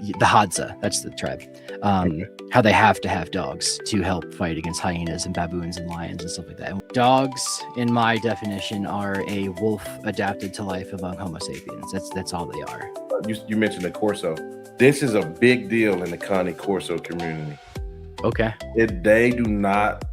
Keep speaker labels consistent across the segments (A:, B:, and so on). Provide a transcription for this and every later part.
A: the Hadza, that's the tribe. How they have to have dogs to help fight against hyenas and baboons and lions and stuff like that. And dogs, in my definition, are a wolf adapted to life among Homo sapiens. That's all they are.
B: You mentioned the Corso. This is a big deal in the Cane Corso community.
A: Okay.
B: They do not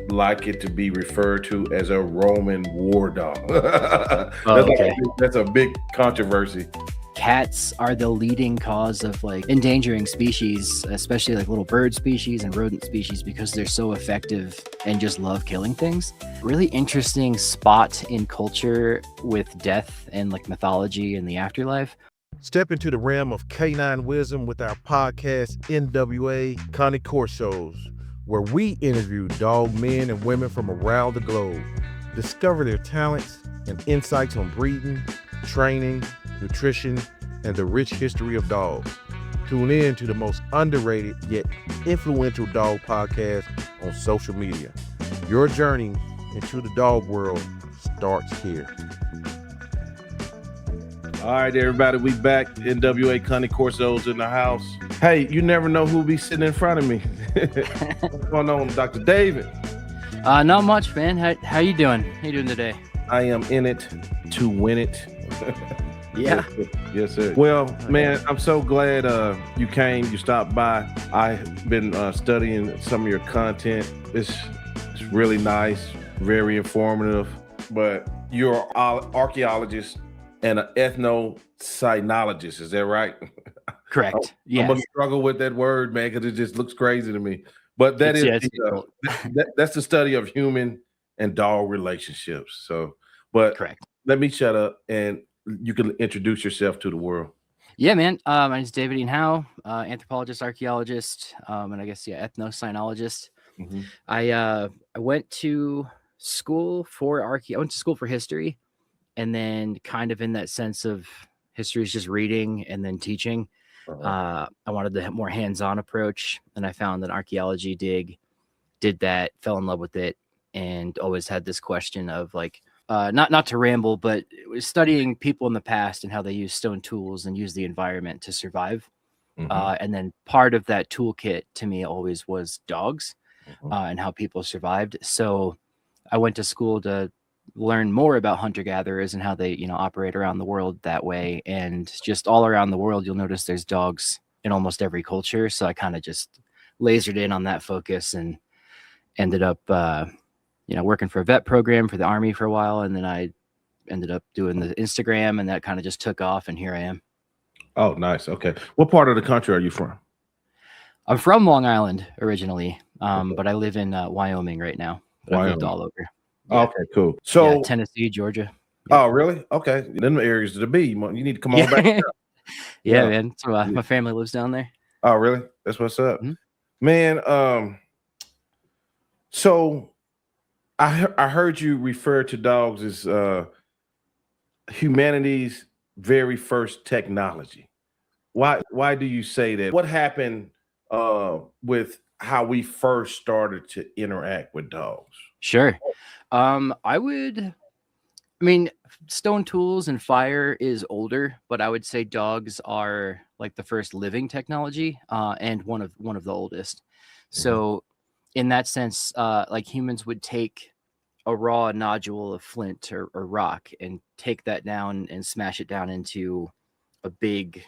B: like it to be referred to as a Roman war dog. That's a big controversy.
A: Cats are the leading cause of like endangering species, especially like little bird species and rodent species, because they're so effective and just love killing things. Really interesting spot in culture with death and like mythology and the afterlife.
C: Step into the realm of canine wisdom with our podcast, NWA Cane Corsos, where we interview dog men and women from around the globe. Discover their talents and insights on breeding, training, nutrition, and the rich history of dogs. Tune in to the most underrated yet influential dog podcast on social media. Your journey into the dog world starts here.
B: All right, everybody, we back. NWA Cane Corsos in the house. Hey, you never know who'll be sitting in front of me. What's going on, Dr. David?
A: Not much, man. How you doing? How you doing today?
B: I am in it to win it.
A: Yeah.
B: Yes, sir. Well, man, I'm so glad you came. You stopped by. I've been studying some of your content. It's really nice, very informative. But you're an archaeologist and an ethnocynologist. Is that right?
A: Correct. Yeah.
B: I'm gonna struggle with that word, man, because it just looks crazy to me. But that's the study of human and dog relationships. So, but
A: correct.
B: Let me shut up and you can introduce yourself to the world.
A: Yeah, man. My name is David Ian Howe, anthropologist, archaeologist, and I guess ethnocynologist.
B: Mm-hmm.
A: I went to school for I went to school for history, and then kind of in that sense of history is just reading and then teaching. I wanted the more hands-on approach, and I found that archaeology did that, fell in love with it, and always had this question of like, not to ramble, but it was studying people in the past and how they use stone tools and use the environment to survive.
B: Mm-hmm.
A: And then part of that toolkit to me always was dogs,
B: Mm-hmm.
A: and how people survived. So I went to school to learn more about hunter-gatherers and how they, operate around the world that way. And just all around the world, you'll notice there's dogs in almost every culture. So I kind of just lasered in on that focus and ended up, working for a vet program for the Army for a while. And then I ended up doing the Instagram, and that kind of just took off, and here I am.
B: Oh, nice. Okay. What part of the country are you from?
A: I'm from Long Island originally, but I live in Wyoming right now. But I've lived all over.
B: Yeah. Okay, cool. So
A: Tennessee, Georgia.
B: Oh, really? Okay. Them areas to be. You need to come on back.
A: Yeah, man. So my family lives down there.
B: Oh, really? That's what's up.
A: Mm-hmm.
B: Man, so I heard you refer to dogs as humanity's very first technology. Why do you say that? What happened with how we first started to interact with dogs?
A: Sure. Stone tools and fire is older, but I would say dogs are like the first living technology, and one of the oldest. Mm-hmm. So in that sense, like humans would take a raw nodule of flint or rock and take that down and smash it down into a big,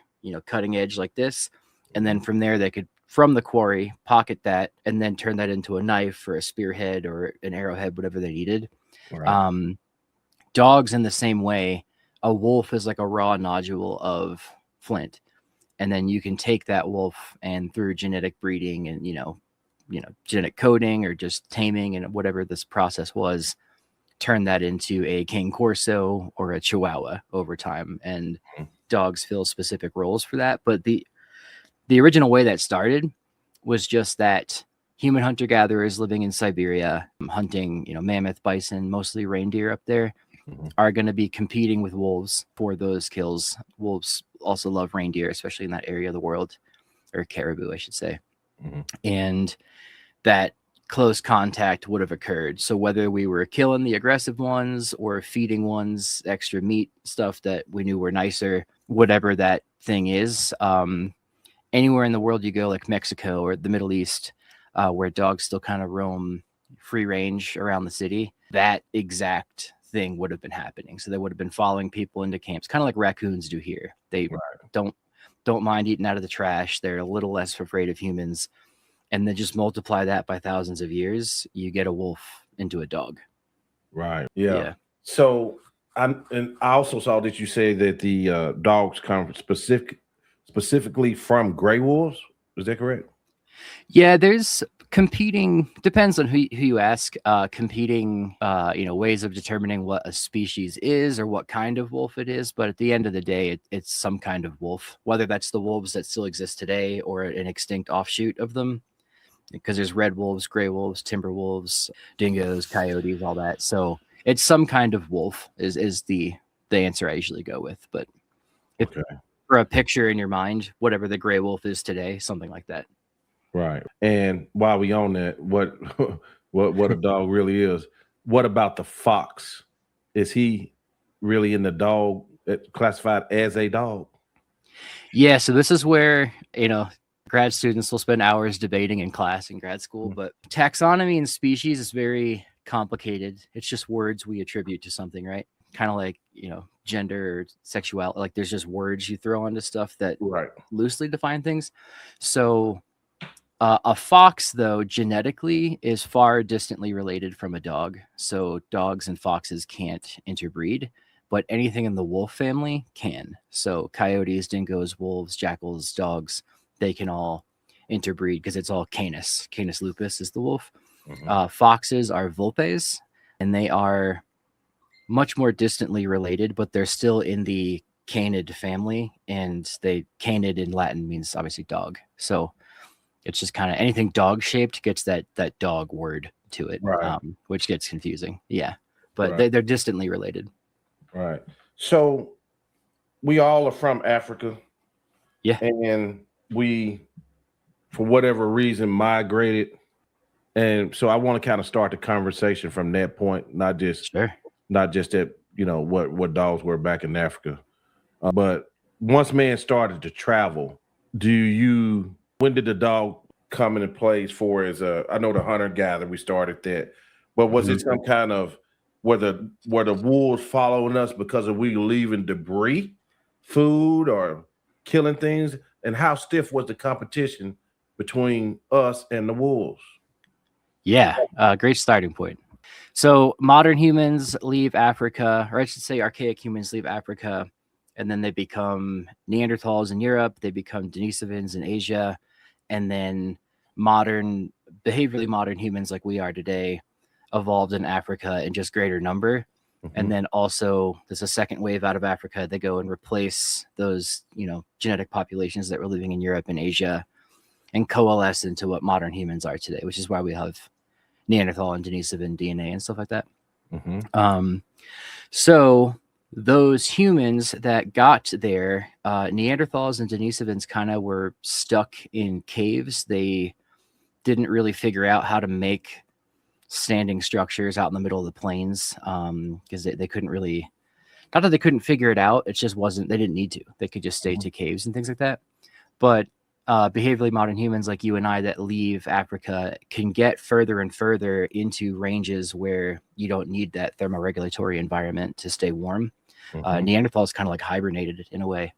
A: cutting edge like this. And then from there, they could, from the quarry, pocket that and then turn that into a knife or a spearhead or an arrowhead, whatever they needed. Right. Dogs in the same way. A wolf is like a raw nodule of flint, and then you can take that wolf and through genetic breeding and genetic coding or just taming and whatever this process was, turn that into a Cane Corso or a Chihuahua over time. And dogs fill specific roles for that. But the original way that started was just that human hunter-gatherers living in Siberia, hunting, mammoth, bison, mostly reindeer up there, are going to be competing with wolves for those kills. Wolves also love reindeer, especially in that area of the world, or caribou, I should say. Mm-hmm. And that close contact would have occurred. So whether we were killing the aggressive ones or feeding ones extra meat, stuff that we knew were nicer, whatever that thing is, anywhere in the world you go, like Mexico or the Middle East, where dogs still kind of roam free range around the city, that exact thing would have been happening. So they would have been following people into camps, kind of like raccoons do here. They don't mind eating out of the trash. They're a little less afraid of humans. And then just multiply that by thousands of years, you get a wolf into a dog.
B: Right. Yeah. So I also saw that you say that the dogs come specifically from gray wolves. Is that correct?
A: Yeah, there's competing, depends on who you ask, competing ways of determining what a species is or what kind of wolf it is. But at the end of the day, it's some kind of wolf, whether that's the wolves that still exist today or an extinct offshoot of them, because there's red wolves, gray wolves, timber wolves, dingoes, coyotes, all that. So it's some kind of wolf is the answer I usually go with. But if for a picture in your mind, whatever the gray wolf is today, something like that.
B: Right. And while we on that, what a dog really is, what about the fox? Is he really in the dog, classified as a dog?
A: Yeah, so this is where, grad students will spend hours debating in class in grad school, but taxonomy and species is very complicated. It's just words we attribute to something, right? Kind of like, gender or sexuality, like there's just words you throw onto stuff that loosely define things. So a fox, though, genetically is far distantly related from a dog. So dogs and foxes can't interbreed, but anything in the wolf family can. So coyotes, dingoes, wolves, jackals, dogs, they can all interbreed because it's all Canis. Canis lupus is the wolf. Foxes are vulpes, and they are much more distantly related, but they're still in the Canid family, and Canid in Latin means obviously dog. So it's just kind of anything dog shaped gets that dog word to it, which gets confusing. Yeah, but they're distantly related.
B: Right. So we all are from Africa.
A: Yeah.
B: And we, for whatever reason, migrated. And so I want to kind of start the conversation from that point, not just that, what dogs were back in Africa. But once man started to travel, when did the dog come into place for I know the hunter-gatherer, we started that, but was it some kind of, were the wolves following us because of we leaving debris, food, or killing things? And how stiff was the competition between us and the wolves?
A: Yeah, great starting point. So modern humans leave Africa, or I should say archaic humans leave Africa, and then they become Neanderthals in Europe, they become Denisovans in Asia, and then behaviorally modern humans like we are today evolved in Africa in just greater number. And then also there's a second wave out of Africa. They go and replace those, genetic populations that were living in Europe and Asia and coalesce into what modern humans are today, which is why we have Neanderthal and Denisovan DNA and stuff like that. So those humans that got there, Neanderthals and Denisovans kind of were stuck in caves. They didn't really figure out how to make standing structures out in the middle of the plains, because they couldn't really, not that they couldn't figure it out, it just wasn't, they didn't need to. They could just stay to caves and things like that. But behaviorally modern humans like you and I that leave Africa can get further and further into ranges where you don't need that thermoregulatory environment to stay warm. Neanderthals kind of like hibernated in a way.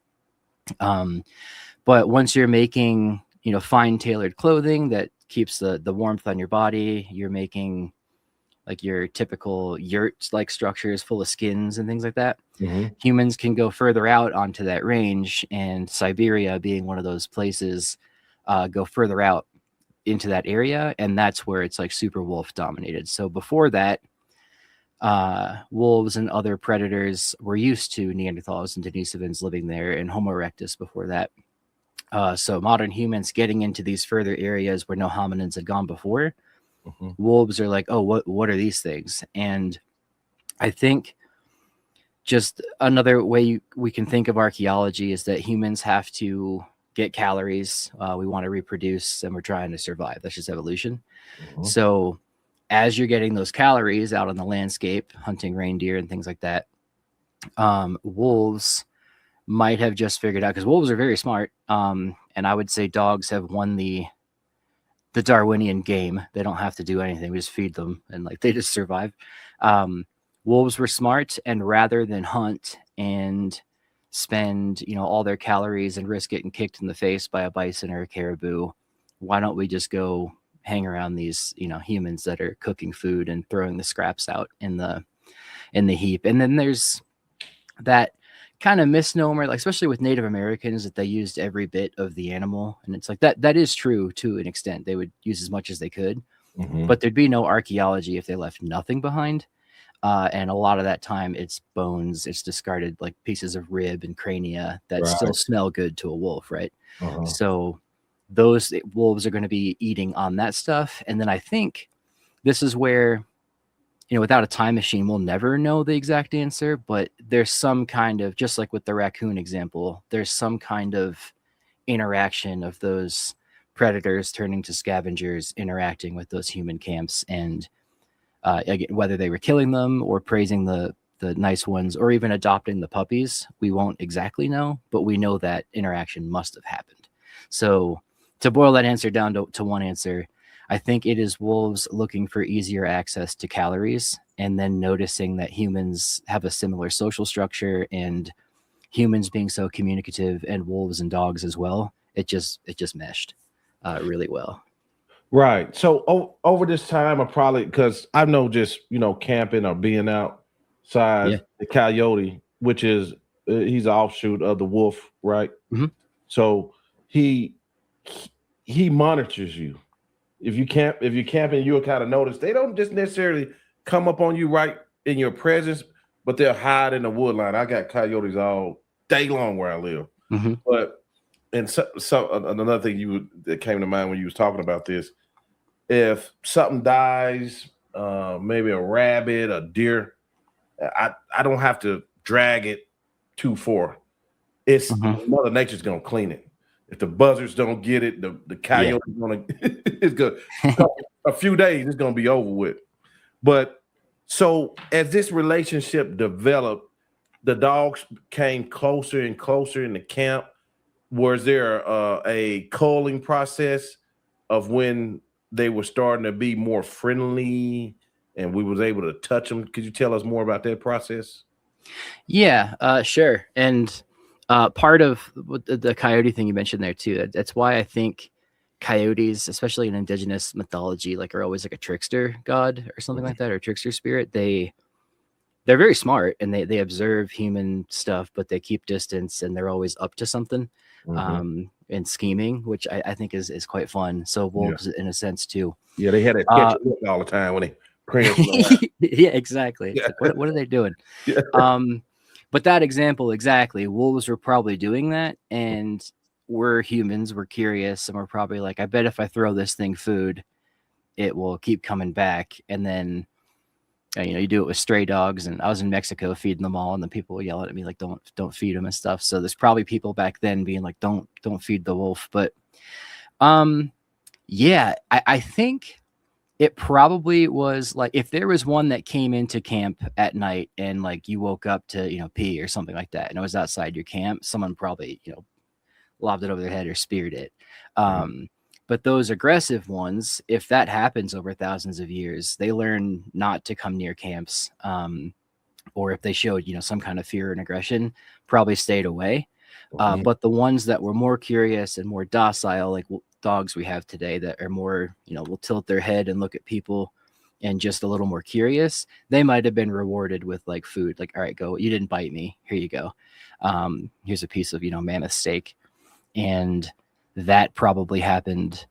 A: But once you're making, fine tailored clothing that keeps the warmth on your body, you're making like your typical yurt like structures full of skins and things like that. Humans can go further out onto that range, and Siberia being one of those places, go further out into that area, and that's where it's like super wolf dominated. So before that, wolves and other predators were used to Neanderthals and Denisovans living there, and Homo erectus before that. So modern humans getting into these further areas where no hominins had gone before, wolves are like, oh, what are these things? And I think just another way we can think of archaeology is that humans have to get calories. We want to reproduce, and we're trying to survive. That's just evolution. So as you're getting those calories out on the landscape, hunting reindeer and things like that, wolves might have just figured out, because wolves are very smart. And I would say dogs have won the Darwinian game. They don't have to do anything. We just feed them and like they just survive. Wolves were smart, and rather than hunt and spend, all their calories and risk getting kicked in the face by a bison or a caribou, why don't we just go hang around these, humans that are cooking food and throwing the scraps out in the heap? And then there's that kind of misnomer, like especially with Native Americans, that they used every bit of the animal, and it's like that is true to an extent. They would use as much as they could, but there'd be no archaeology if they left nothing behind. And a lot of that time it's bones, it's discarded like pieces of rib and crania that still smell good to a wolf, right? So those wolves are going to be eating on that stuff. And then I think this is where, without a time machine, we'll never know the exact answer, but there's some kind of, just like with the raccoon example, there's some kind of interaction of those predators turning to scavengers, interacting with those human camps, and again, whether they were killing them or praising the nice ones or even adopting the puppies, we won't exactly know, but we know that interaction must have happened. So to boil that answer down to one answer, I think it is wolves looking for easier access to calories, and then noticing that humans have a similar social structure, and humans being so communicative, and wolves and dogs as well. It just meshed really well.
B: Right. So over this time, I probably, because I know just, camping or being outside, the coyote, which is, he's an offshoot of the wolf, right? So he monitors you. If you're camping, you'll kind of notice they don't just necessarily come up on you right in your presence, but they'll hide in the wood line. I got coyotes all day long where I live. But and so another thing that came to mind when you was talking about this, if something dies, maybe a rabbit, a deer, I don't have to drag it too far. It's Mother Nature's gonna clean it. If the buzzards don't get it, the coyote's gonna it's good. A few days, it's gonna be over with. But so as this relationship developed, the dogs came closer and closer in the camp. Was there a culling process of when they were starting to be more friendly and we was able to touch them? Could you tell us more about that process?
A: Yeah, sure. And part of the coyote thing you mentioned there too, that's why I think coyotes, especially in indigenous mythology, like are always like a trickster god or something like that, or a trickster spirit. They're very smart, and they observe human stuff, but they keep distance, and they're always up to something, and scheming, which I think is quite fun. So wolves, in a sense too.
B: Yeah, they had a catch look all the time when they
A: yeah, exactly. Yeah. Like, what are they doing? Yeah. But that example, exactly, wolves were probably doing that, and we're humans, we're curious, and we're probably like, I bet if I throw this thing food, it will keep coming back. And then you do it with stray dogs, and I was in Mexico feeding them all, and then people were yelling at me like, don't feed them and stuff. So there's probably people back then being like, don't feed the wolf. But yeah, I think it probably was like, if there was one that came into camp at night and like you woke up to pee or something like that, and it was outside your camp, someone probably lobbed it over their head or speared it. But those aggressive ones, if that happens over thousands of years, they learn not to come near camps. Or if they showed, some kind of fear and aggression, probably stayed away. But the ones that were more curious and more docile, like dogs we have today that are more, will tilt their head and look at people and just a little more curious, they might have been rewarded with like food. Like, all right, go, you didn't bite me. Here you go. Here's a piece of, mammoth steak. And that probably happened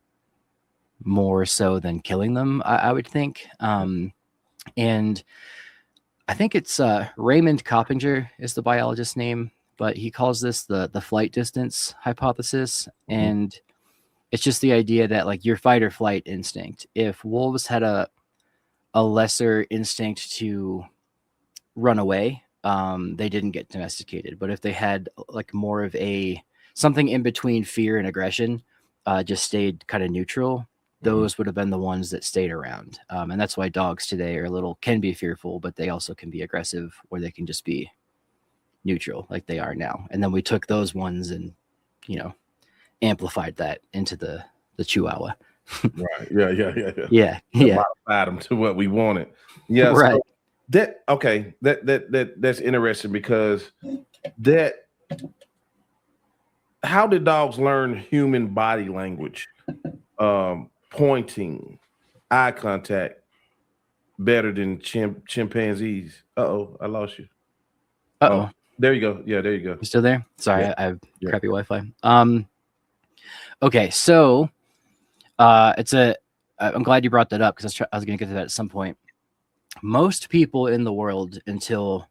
A: more so than killing them, I would think. And I think it's Raymond Coppinger is the biologist's name, but he calls this the flight distance hypothesis. And it's just the idea that like your fight or flight instinct, if wolves had a lesser instinct to run away, they didn't get domesticated. But if they had like more of something in between fear and aggression, just stayed kind of neutral, those would have been the ones that stayed around. And that's why dogs today can be fearful, but they also can be aggressive, or they can just be neutral like they are now. And then we took those ones and, you know, amplified that into the Chihuahua.
B: Right. Yeah.
A: Yeah.
B: Modified them to what we wanted. Yeah.
A: Right.
B: So that's interesting because how did dogs learn human body language? Pointing, eye contact better than chimpanzees. Uh-oh, I lost you.
A: Uh-oh.
B: There you go. Yeah, there you go.
A: You still there? Sorry,
B: Yeah.
A: I have crappy Wi-Fi. Okay, so I'm glad you brought that up because I was going to get to that at some point. Most people in the world until,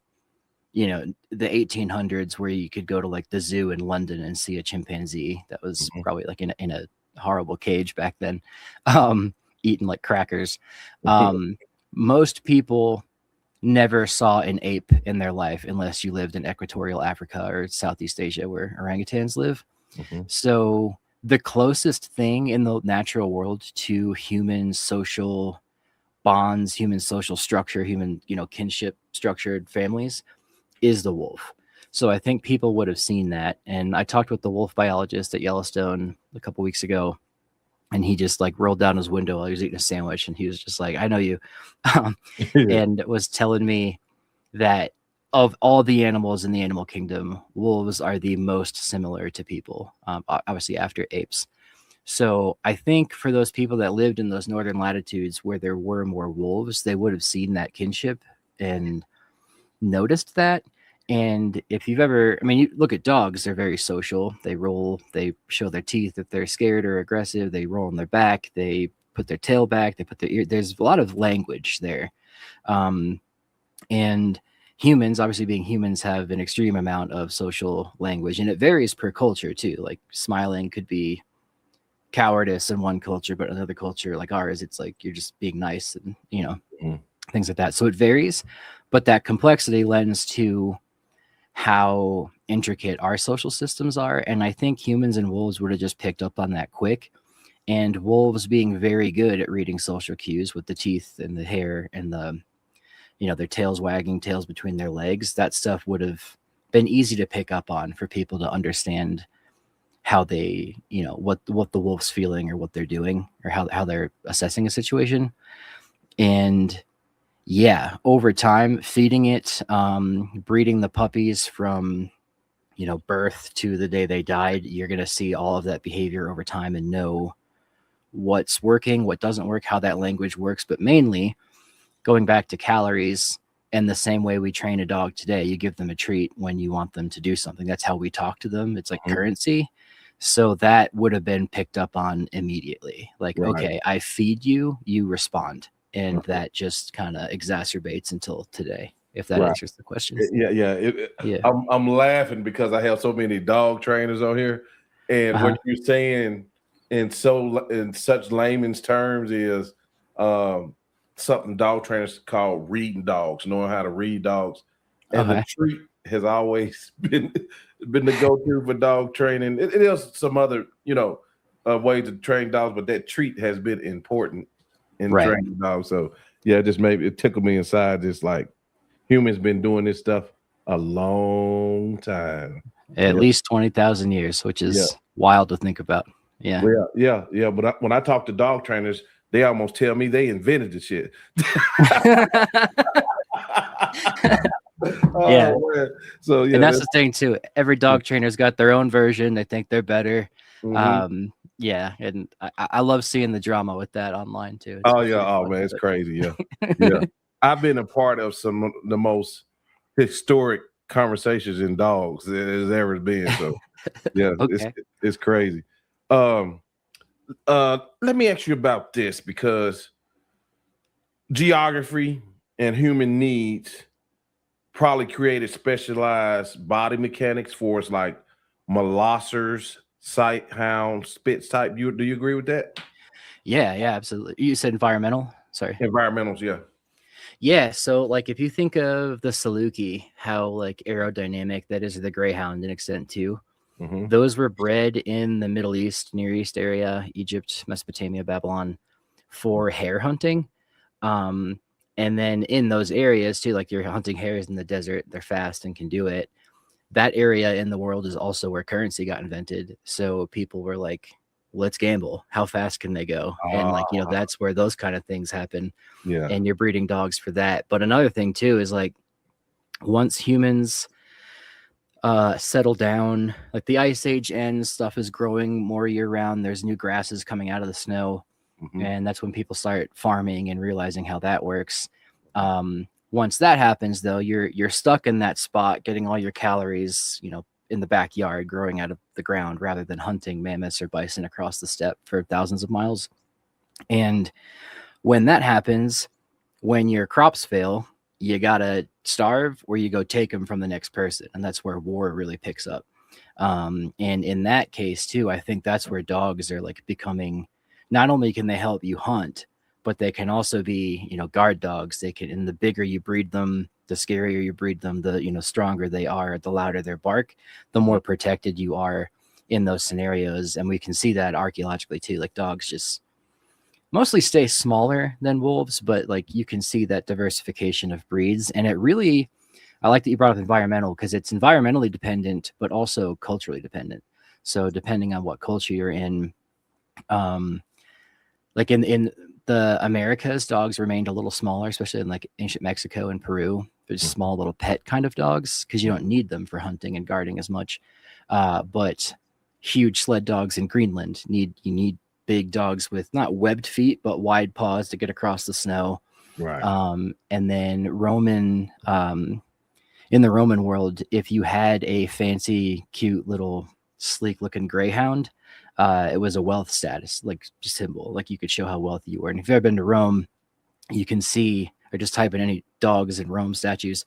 A: you know, the 1800s, where you could go to like the zoo in London and see a chimpanzee that was probably like in a horrible cage back then, eating like crackers. Most people never saw an ape in their life unless you lived in equatorial Africa or Southeast Asia where orangutans live. So the closest thing in the natural world to human social bonds, human social structure, human, you know, kinship structured families is the wolf. So I think people would have seen that. And I talked with the wolf biologist at Yellowstone a couple weeks ago, and he just like rolled down his window while he was eating a sandwich, and he was just like, I know you. And was telling me that of all the animals in the animal kingdom, wolves are the most similar to people, obviously after apes. So I think for those people that lived in those northern latitudes where there were more wolves, they would have seen that kinship and noticed that. And if you've ever, I mean, you look at dogs, they're very social. They roll, they show their teeth if they're scared or aggressive. They roll on their back, they put their tail back, they put their ear. There's a lot of language there. And humans, obviously being humans, have an extreme amount of social language, and it varies per culture too. Like smiling could be cowardice in one culture, but another culture like ours, it's like you're just being nice and, you know, things like that. So it varies, but that complexity lends to how intricate our social systems are. And I think humans and wolves would have just picked up on that quick. And wolves being very good at reading social cues with the teeth and the hair and the, you know, their tails wagging, tails between their legs, that stuff would have been easy to pick up on for people to understand how they, you know, what the wolf's feeling or what they're doing or how they're assessing a situation. And yeah, over time, feeding it, breeding the puppies from, you know, birth to the day they died, you're going to see all of that behavior over time and know what's working, what doesn't work, how that language works. But mainly going back to calories, and the same way we train a dog today, you give them a treat when you want them to do something. That's how we talk to them. It's like currency. So that would have been picked up on immediately. Like, okay, I feed you, you respond. And that just kind of exacerbates until today, if that answers the question.
B: Yeah. I'm laughing because I have so many dog trainers on here. And what you're saying in such layman's terms is something dog trainers call reading dogs, knowing how to read dogs. And the treat has always been the go-to for dog training. It is some other, you know, ways to train dogs, but that treat has been important in training dogs. So yeah, just maybe it tickled me inside. Just like humans been doing this stuff a long time.
A: At least 20,000 years, which is wild to think about. Yeah.
B: But when I talk to dog trainers, they almost tell me they invented the shit.
A: Man. So yeah, and that's the thing too. Every dog trainer's got their own version. They think they're better. Yeah, and I love seeing the drama with that online too.
B: It's man, it's crazy. Yeah. I've been a part of some of the most historic conversations in dogs there's ever been. So yeah, it's crazy. Let me ask you about this, because geography and human needs probably created specialized body mechanics for us, like molossers, sight hounds, spitz type. Do you agree with that?
A: Yeah, absolutely. You said environmental? Sorry.
B: Environmentals, yeah.
A: Yeah, so like if you think of the Saluki, how like aerodynamic that is, the greyhound in extent too. Those were bred in the Middle East, Near East area, Egypt, Mesopotamia, Babylon, for hare hunting. And then in those areas too, like you're hunting hares in the desert, they're fast and can do it. that area in the world is also where currency got invented. So people were like, let's gamble. How fast can they go? And like, you know, that's where those kind of things happen.
B: Yeah.
A: And you're breeding dogs for that. But another thing too is like, once humans settle down, like the ice age ends, stuff is growing more year round, there's new grasses coming out of the snow, and that's when people start farming and realizing how that works. Once that happens though, you're stuck in that spot getting all your calories, you know, in the backyard growing out of the ground, rather than hunting mammoths or bison across the steppe for thousands of miles. And when that happens, when your crops fail, you gotta starve or you go take them from the next person, and that's where war really picks up. And in that case too, I think that's where dogs are like becoming, not only can they help you hunt, but they can also be, you know, guard dogs. They can, and the bigger you breed them, the scarier you breed them, the, you know, stronger they are, the louder their bark, the more protected you are in those scenarios. And we can see that archaeologically too. Like dogs just mostly stay smaller than wolves, but like you can see that diversification of breeds. And it really, I like that you brought up environmental, because it's environmentally dependent, but also culturally dependent. So depending on what culture you're in, like in the Americas, dogs remained a little smaller, especially in like ancient Mexico and Peru. There's small little pet kind of dogs because you don't need them for hunting and guarding as much. But huge sled dogs in Greenland you need big dogs with not webbed feet, but wide paws to get across the snow.
B: Right.
A: And then in the Roman world, if you had a fancy, cute little sleek looking greyhound, it was a wealth status, like just symbol, like you could show how wealthy you were. And if you've ever been to Rome, you can see, or just type in any dogs in Rome statues,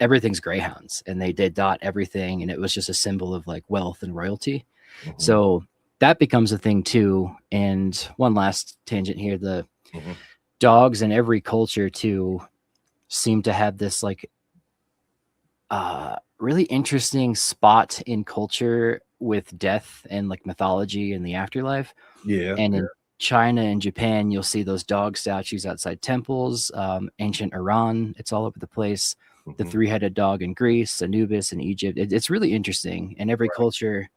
A: everything's greyhounds, and they did dot everything. And it was just a symbol of like wealth and royalty. So that becomes a thing too. And one last tangent here, the dogs in every culture too seem to have this like really interesting spot in culture with death and like mythology and the afterlife.
B: Yeah.
A: And in China and Japan, you'll see those dog statues outside temples. Ancient Iran, it's all over the place. The three-headed dog in Greece, Anubis in Egypt. It's really interesting. And every culture,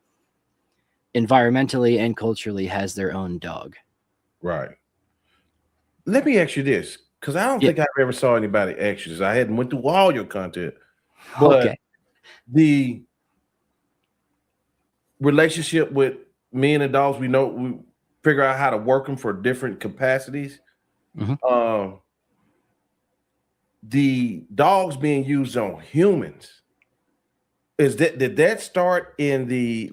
A: environmentally and culturally, has their own dog.
B: Right. Let me ask you this, because I don't think I ever saw anybody ask you this. I hadn't went through all your content. But the relationship with men and dogs, we know, we figure out how to work them for different capacities. The dogs being used on humans, did that start in the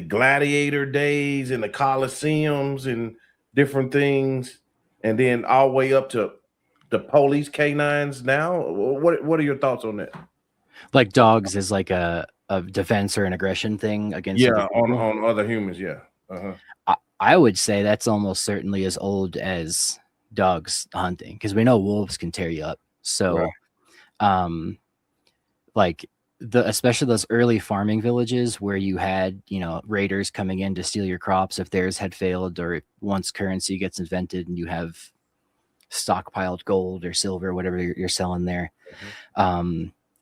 B: gladiator days and the Colosseums and different things, and then all the way up to the police canines now? What are your thoughts on that?
A: Like dogs is like a defense or an aggression thing against
B: on other humans.
A: I would say that's almost certainly as old as dogs hunting, because we know wolves can tear you up. So like especially those early farming villages where you had, you know, raiders coming in to steal your crops if theirs had failed, or once currency gets invented and you have stockpiled gold or silver, whatever you're selling there,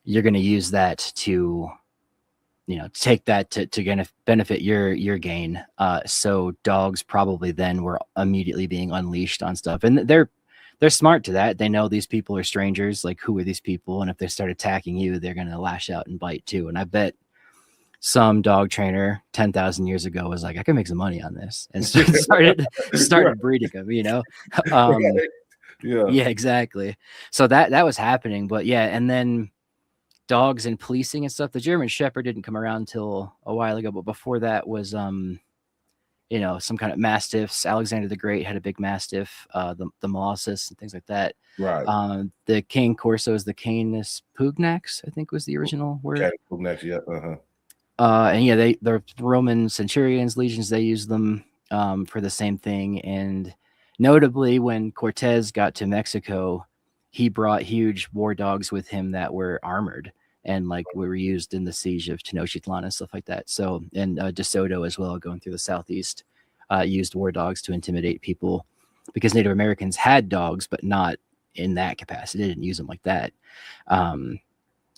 A: you're going to use that to, you know, take that to benefit your gain. So dogs probably then were immediately being unleashed on stuff, and they're smart to that. They know these people are strangers. Like, who are these people? And if they start attacking you, they're going to lash out and bite too. And I bet some dog trainer 10,000 years ago was like, I can make some money on this, and started breeding them, you know? Yeah, exactly. So that was happening. But yeah, and then dogs and policing and stuff. The German Shepherd didn't come around until a while ago, but before that was you know, some kind of mastiffs. Alexander the Great had a big mastiff, the Molossus and things like that.
B: Right.
A: The Cane Corsos, the Canis pugnax, I think was the original word.
B: Canis pugnax, yeah.
A: And yeah, the Roman centurions, legions, they used them for the same thing. And notably, when Cortez got to Mexico, he brought huge war dogs with him that were armored and like were used in the siege of Tenochtitlan and stuff like that. So, and De Soto as well, going through the Southeast, used war dogs to intimidate people, because Native Americans had dogs, but not in that capacity. They didn't use them like that.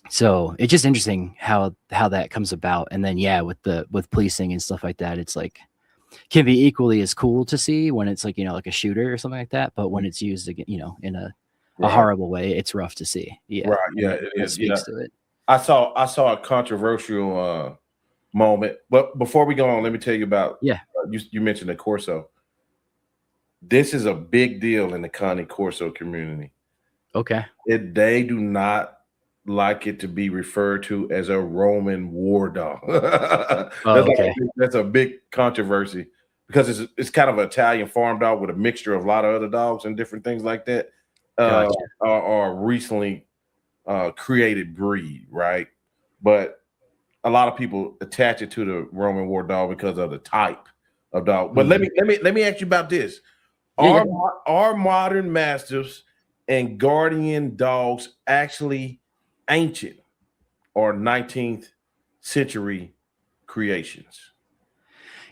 A: So it's just interesting how that comes about. And then with policing and stuff like that, it's like can be equally as cool to see when it's like, like a shooter or something like that. But when it's used again, in a horrible way, it's rough to see. Yeah.
B: Right. Yeah, it
A: that
B: is.
A: speaks to it.
B: I saw a controversial moment, but before we go on, let me tell you about you mentioned the Corso. This is a big deal in the Cane Corso community.
A: Okay.
B: They do not like it to be referred to as a Roman war dog. That's a big controversy because it's kind of an Italian farm dog with a mixture of a lot of other dogs and different things like that.
A: Gotcha.
B: Are recently created breed, right? But a lot of people attach it to the Roman war dog because of the type of dog. But let me ask you about this. Are modern mastiffs and guardian dogs actually ancient or 19th century creations?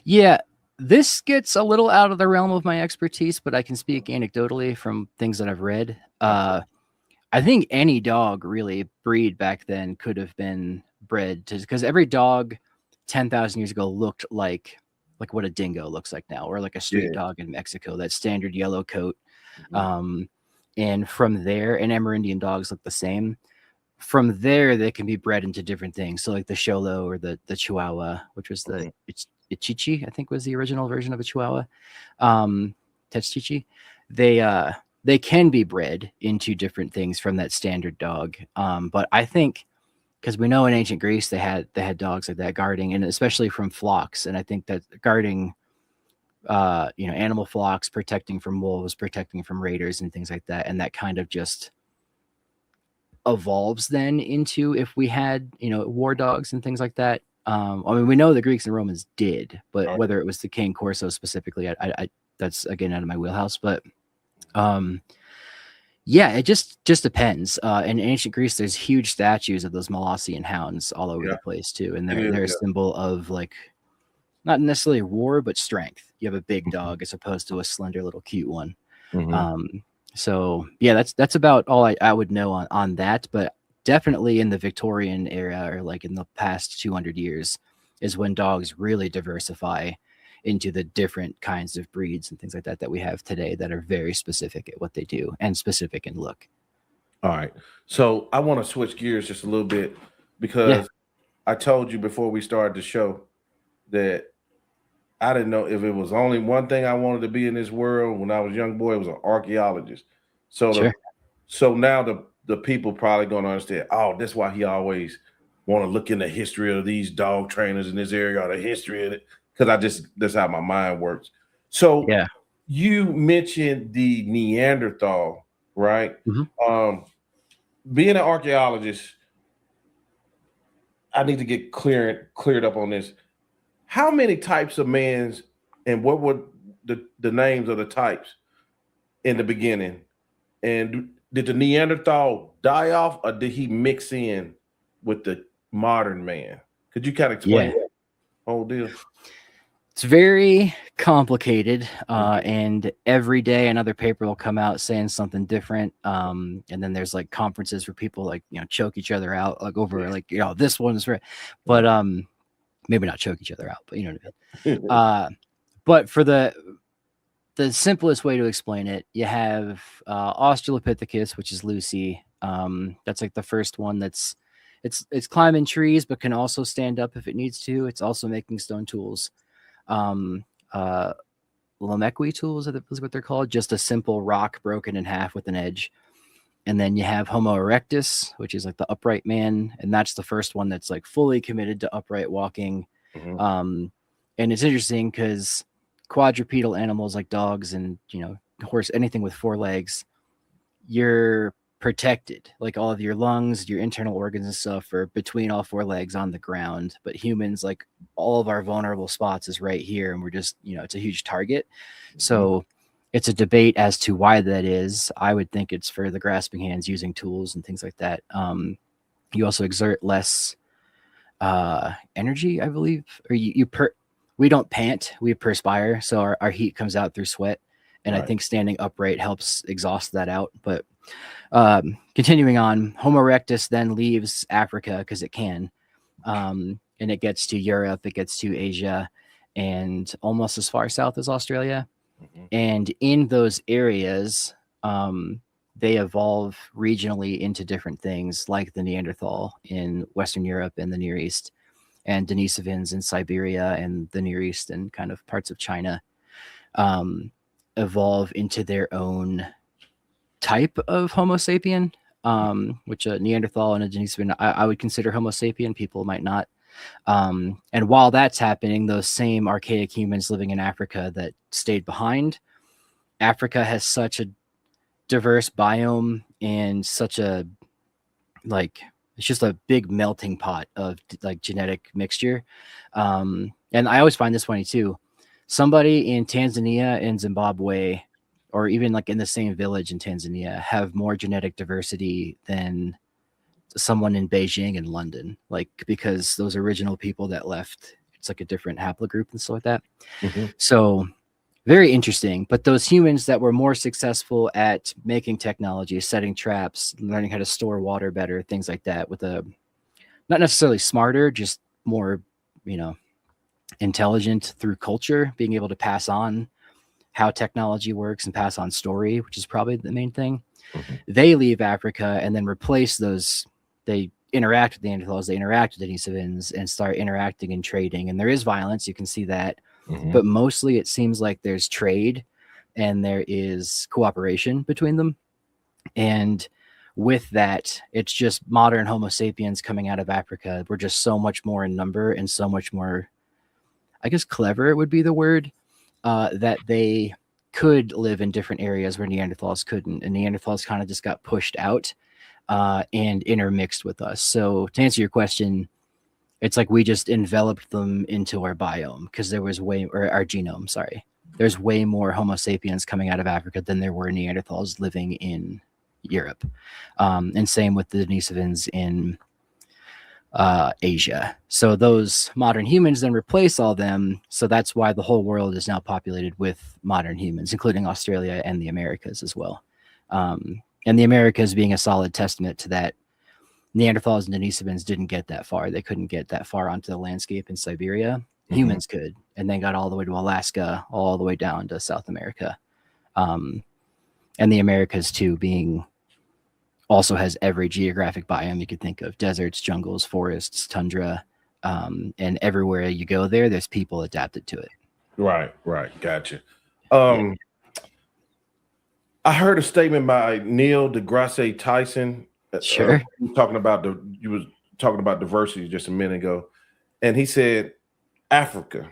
A: Yeah, this gets a little out of the realm of my expertise, but I can speak anecdotally from things that I've read. I think any dog really breed back then could have been bred because every dog 10,000 years ago looked like what a dingo looks like now, or like a street dog in Mexico, that standard yellow coat. And from there, and Amerindian dogs look the same. From there, they can be bred into different things. So like the Xolo or the Chihuahua, which was the Ichichi, I think was the original version of a Chihuahua. Techichi. They can be bred into different things from that standard dog. But I think because we know in ancient Greece they had dogs like that guarding, and especially from flocks. And I think that guarding animal flocks, protecting from wolves, protecting from raiders and things like that. And that kind of just evolves then into if we had, war dogs and things like that. I mean, we know the Greeks and Romans did, but whether it was the Cane Corso specifically, I that's again out of my wheelhouse. But it just depends. In ancient Greece, there's huge statues of those Molossian hounds all over the place too, and they're a symbol of like not necessarily war, but strength. You have a big dog as opposed to a slender little cute one. So that's about all I would know on that. But definitely in the Victorian era, or like in the past 200 years, is when dogs really diversify into the different kinds of breeds and things like that we have today that are very specific at what they do and specific in look.
B: All right. So I want to switch gears just a little bit because I told you before we started the show that I didn't know if it was only one thing I wanted to be in this world when I was a young boy. It was an archaeologist. So, so now the people probably going to understand, that's why he always want to look in the history of these dog trainers in this area, or the history of it. Because that's how my mind works. So you mentioned the Neanderthal, right? Being an archaeologist, I need to get cleared up on this. How many types of mans, and what were the names of the types in the beginning? And did the Neanderthal die off, or did he mix in with the modern man? Could you kind of explain that whole deal?
A: It's very complicated, and every day another paper will come out saying something different. And then there's like conferences where people like choke each other out like over like this one is right, but maybe not choke each other out, but you know what I mean. But for the simplest way to explain it, you have Australopithecus, which is Lucy. That's like the first one that's it's climbing trees, but can also stand up if it needs to. It's also making stone tools. Lamequi tools is what they're called, just a simple rock broken in half with an edge. And then you have Homo erectus, which is like the upright man, and that's the first one that's like fully committed to upright walking. And it's interesting because quadrupedal animals like dogs and horse, anything with 4 legs, you're protected, like all of your lungs, your internal organs and stuff are between all 4 legs on the ground. But humans, like all of our vulnerable spots is right here, and we're just it's a huge target. So it's a debate as to why that is. I would think it's for the grasping hands using tools and things like that. You also exert less energy, I believe, or we don't pant, we perspire, so our heat comes out through sweat, and I think standing upright helps exhaust that out. But Continuing on, Homo erectus then leaves Africa because it can, and it gets to Europe, it gets to Asia, and almost as far south as Australia. And in those areas, they evolve regionally into different things, like the Neanderthal in Western Europe and the Near East, and Denisovans in Siberia and the Near East and kind of parts of China, evolve into their own type of Homo sapien, which a Neanderthal and a Denisovan I would consider Homo sapien. People might not. And while that's happening, those same archaic humans living in Africa that stayed behind, Africa has such a diverse biome and such a, like, it's just a big melting pot of like genetic mixture. And I always find this funny too. Somebody in Tanzania and Zimbabwe, or even like in the same village in Tanzania, have more genetic diversity than someone in Beijing and London, like, because those original people that left, it's like a different haplogroup and stuff like that. So very interesting. But those humans that were more successful at making technology, setting traps, learning how to store water better, things like that, with a not necessarily smarter, just more, intelligent through culture, being able to pass on how technology works and pass on story, which is probably the main thing. They leave Africa and then replace those. They interact with the Neanderthals, they interact with the Denisovans and start interacting and trading. And there is violence, you can see that. But mostly it seems like there's trade and there is cooperation between them. And with that, it's just modern Homo sapiens coming out of Africa. We're just so much more in number and so much more, I guess, clever would be the word, that they could live in different areas where Neanderthals couldn't. And Neanderthals kind of just got pushed out and intermixed with us. So to answer your question, it's like we just enveloped them into our biome because there was our genome, sorry. There's way more Homo sapiens coming out of Africa than there were Neanderthals living in Europe. And same with the Denisovans in Asia. So those modern humans then replace all them. So that's why the whole world is now populated with modern humans, including Australia and the Americas as well. And the Americas being a solid testament to that. Neanderthals and Denisovans didn't get that far. They couldn't get that far onto the landscape in Siberia. Humans could, and then got all the way to Alaska, all the way down to South America. And the Americas too, being also has every geographic biome you could think of: deserts, jungles, forests, tundra, and everywhere you go there's people adapted to it.
B: Right. Gotcha. I heard a statement by Neil deGrasse Tyson.
A: Sure.
B: You was talking about diversity just a minute ago, and he said Africa.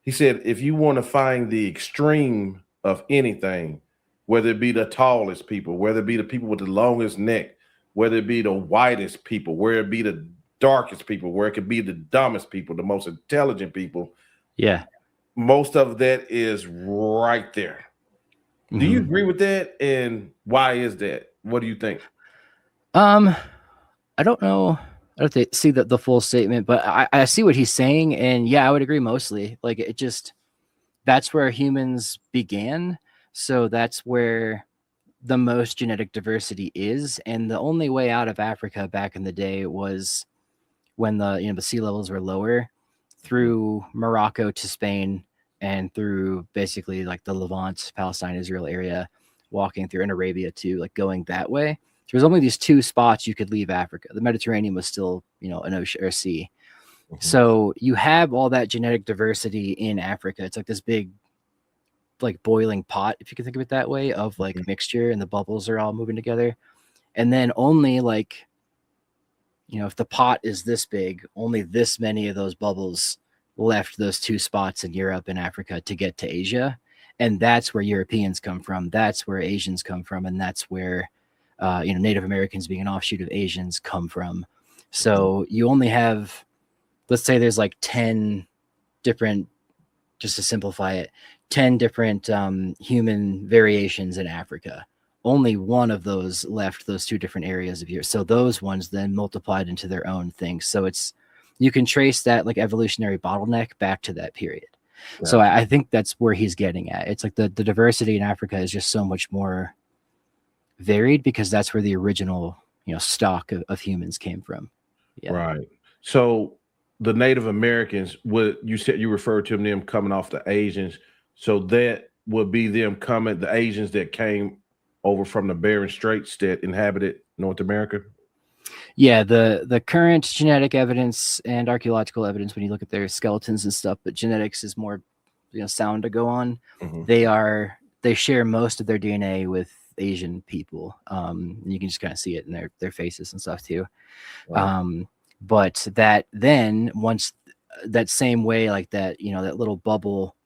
B: He said if you want to find the extreme of anything, whether it be the tallest people, whether it be the people with the longest neck, whether it be the whitest people, whether it be the darkest people, where it could be the dumbest people, the most intelligent people.
A: Yeah.
B: Most of that is right there. Do you agree with that? And why is that? What do you think?
A: I don't know. I don't see the full statement, but I see what he's saying. And yeah, I would agree mostly. Like, it just, that's where humans began. So that's where the most genetic diversity is. And the only way out of Africa back in the day was when the sea levels were lower, through Morocco to Spain and through basically like the Levant, Palestine, Israel area, walking through, in Arabia too, like going that way. There's only these two spots you could leave Africa. The Mediterranean was still, an ocean or a sea. So you have all that genetic diversity in Africa. It's like this big, like, boiling pot, if you can think of it that way, of like mixture, and the bubbles are all moving together. And then only like, if the pot is this big, only this many of those bubbles left those two spots in Europe and Africa to get to Asia. And that's where Europeans come from. That's where Asians come from. And that's where Native Americans, being an offshoot of Asians, come from. So you only have, let's say there's like 10 different, just to simplify it, 10 different human variations in Africa. Only one of those left those two different areas of Europe. So those ones then multiplied into their own things. So you can trace that like evolutionary bottleneck back to that period. Yeah. So I think that's where he's getting at. It's like the diversity in Africa is just so much more varied because that's where the original, stock of humans came from. Yeah.
B: Right. So the Native Americans, what you said, you referred to them coming off the Asians. So that would be them coming, the Asians that came over from the Bering Straits that inhabited North America.
A: Yeah, the current genetic evidence and archaeological evidence, when you look at their skeletons and stuff, but genetics is more, sound to go on. They share most of their DNA with Asian people. You can just kind of see it in their faces and stuff too. Right. But that then once that same way, like that, that little bubble